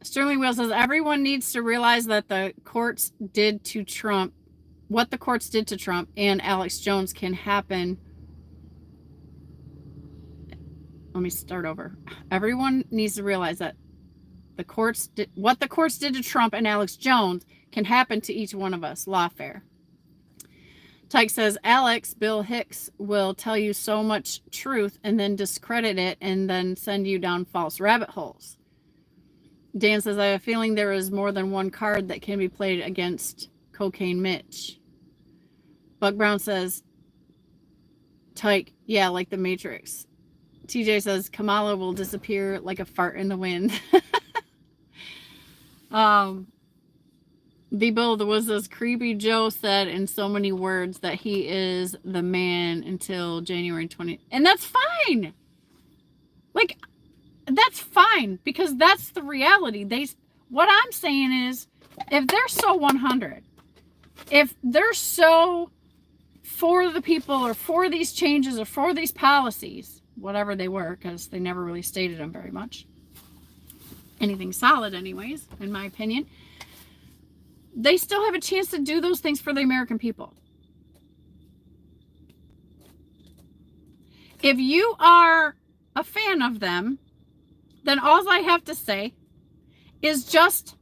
Sterling Wheel says everyone needs to realize that the courts did to Trump, what the courts did to Trump and Alex Jones can happen. Let me start over. Everyone needs to realize that what the courts did to Trump and Alex Jones can happen to each one of us. Lawfare. Tyke says, Alex, Bill Hicks will tell you so much truth and then discredit it and then send you down false rabbit holes. Dan says, I have a feeling there is more than one card that can be played against Cocaine Mitch. Buck Brown says, Tyke, yeah, like the Matrix. TJ says, Kamala will disappear like a fart in the wind. The Bill that was this creepy Joe said in so many words that he is the man until January 20th. And that's fine. Like, that's fine because that's the reality. What I'm saying is, if they're so 100, if they're so for the people or for these changes or for these policies, whatever they were, because they never really stated them very much. Anything solid anyways, in my opinion. They still have a chance to do those things for the American people. If you are a fan of them, then all I have to say is just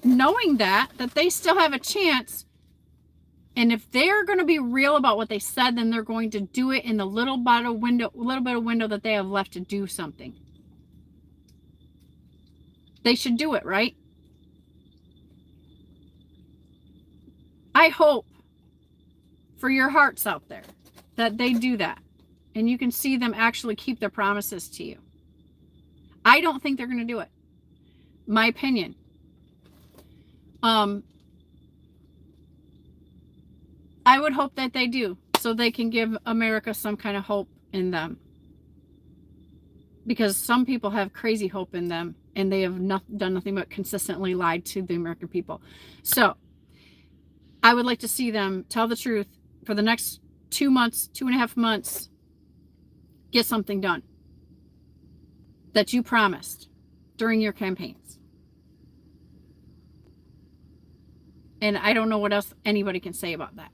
knowing that they still have a chance. And if they're going to be real about what they said, then they're going to do it in the little bit of window that they have left to do something. They should do it, right? I hope for your hearts out there that they do that and you can see them actually keep their promises to you. I don't think they're going to do it. My opinion. I would hope that they do so they can give America some kind of hope in them. Because some people have crazy hope in them and they have done nothing but consistently lied to the American people. So I would like to see them tell the truth for the next 2 months, 2.5 months, get something done that you promised during your campaigns. And I don't know what else anybody can say about that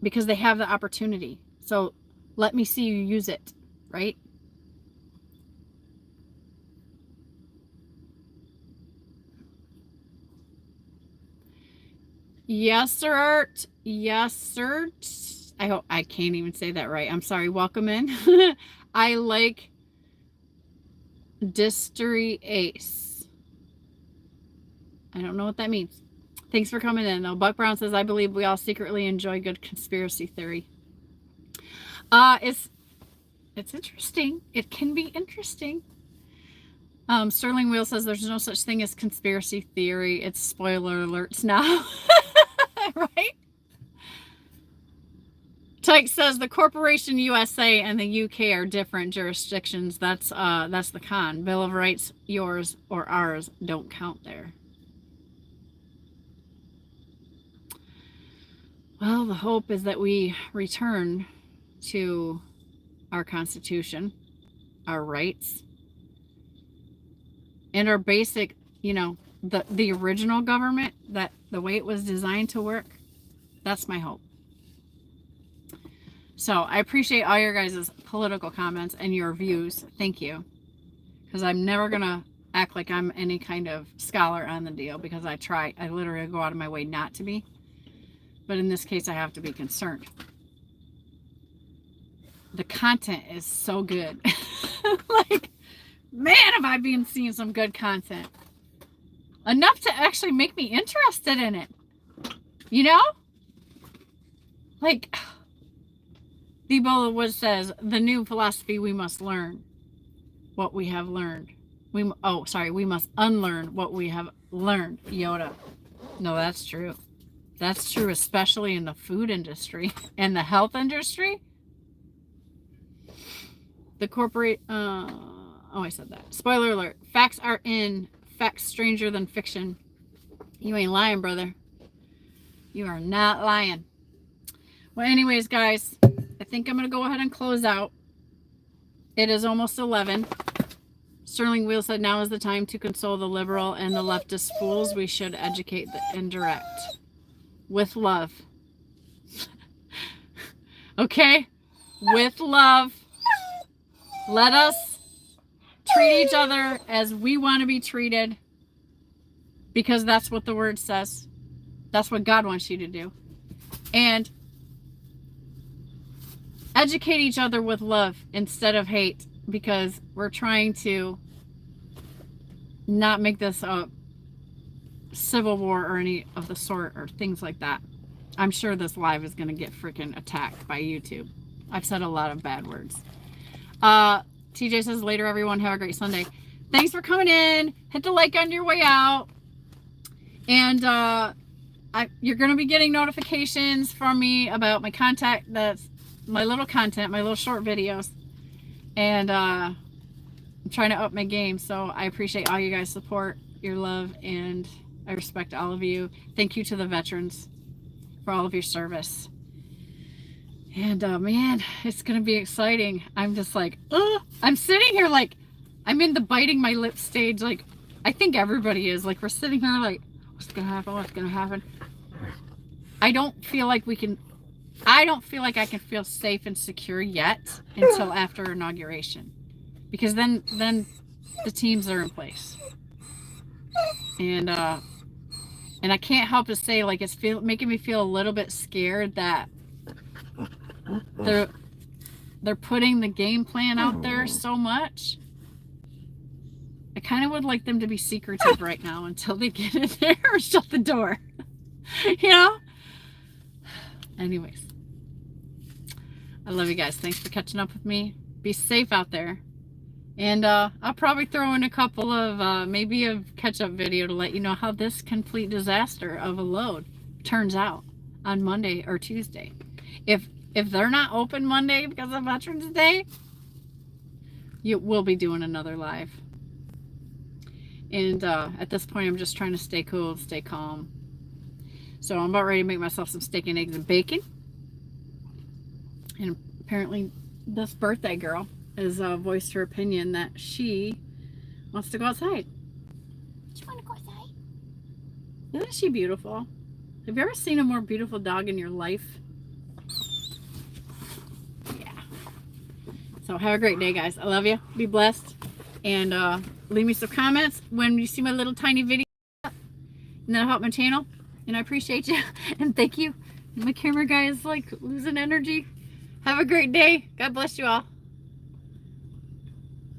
because they have the opportunity. So let me see you use it, right? Yes, sir, Art. Yes, sir. I hope I can't even say that right. I'm sorry. Welcome in. I like Distery Ace. I don't know what that means. Thanks for coming in, though. Buck Brown says, I believe we all secretly enjoy good conspiracy theory. It's interesting. It can be interesting. Sterling Wheel says there's no such thing as conspiracy theory. It's spoiler alerts now. Right? Tyke says the corporation USA and the UK are different jurisdictions. That's the con. Bill of Rights, yours or ours, don't count there. Well, the hope is that we return to our Constitution, our rights, and our basic, the original government, that the way it was designed to work. That's my hope. So I appreciate all your guys' political comments and your views. Thank you. Because I'm never going to act like I'm any kind of scholar on the deal, because I literally go out of my way not to be. But in this case, I have to be concerned. The content is so good. Like, man, have I been seeing some good content. Enough to actually make me interested in it. Like, Ebola Wood says, the new philosophy, we must learn what we have learned. We must unlearn what we have learned. Yoda. No, that's true. That's true, especially in the food industry and the health industry. The corporate, Oh, I said that. Spoiler alert. Facts are in. Facts stranger than fiction. You ain't lying, brother. You are not lying. Well, anyways, guys, I think I'm going to go ahead and close out. It is almost 11. Sterling Wheel said now is the time to console the liberal and the leftist fools. We should educate the indirect. With love. Okay? With love. Let us treat each other as we want to be treated. Because that's what the word says. That's what God wants you to do. And educate each other with love instead of hate. Because we're trying to not make this a civil war or any of the sort or things like that. I'm sure this live is going to get freaking attacked by YouTube. I've said a lot of bad words. TJ says, later everyone, have a great Sunday. Thanks for coming in. Hit the like on your way out. And you're going to be getting notifications from me about my content. That's my little content, my little short videos. And I'm trying to up my game. So I appreciate all you guys' support, your love, and I respect all of you. Thank you to the veterans for all of your service. And man, it's going to be exciting. I'm just like, I'm sitting here like, I'm in the biting my lip stage. Like, I think everybody is. Like, we're sitting here like, what's going to happen? What's going to happen? I don't feel like I can feel safe and secure yet until after inauguration. Because then the teams are in place. And I can't help but say, like, it's making me feel a little bit scared that they're putting the game plan out there so much. I kind of would like them to be secretive right now until they get in there or shut the door. You know? Anyways. I love you guys. Thanks for catching up with me. Be safe out there. And I'll probably throw in a couple of, maybe a catch-up video to let you know how this complete disaster of a load turns out on Monday or Tuesday. If they're not open Monday because of Veterans Day, we'll be doing another live. And at this point, I'm just trying to stay cool, stay calm. So I'm about ready to make myself some steak and eggs and bacon. And apparently this birthday girl has voiced her opinion that she wants to go outside. She want to go outside? Isn't she beautiful? Have you ever seen a more beautiful dog in your life? Yeah. So have a great day, guys. I love you. Be blessed. And leave me some comments when you see my little tiny video. And that'll help my channel. And I appreciate you. And thank you. My camera guy is like losing energy. Have a great day. God bless you all.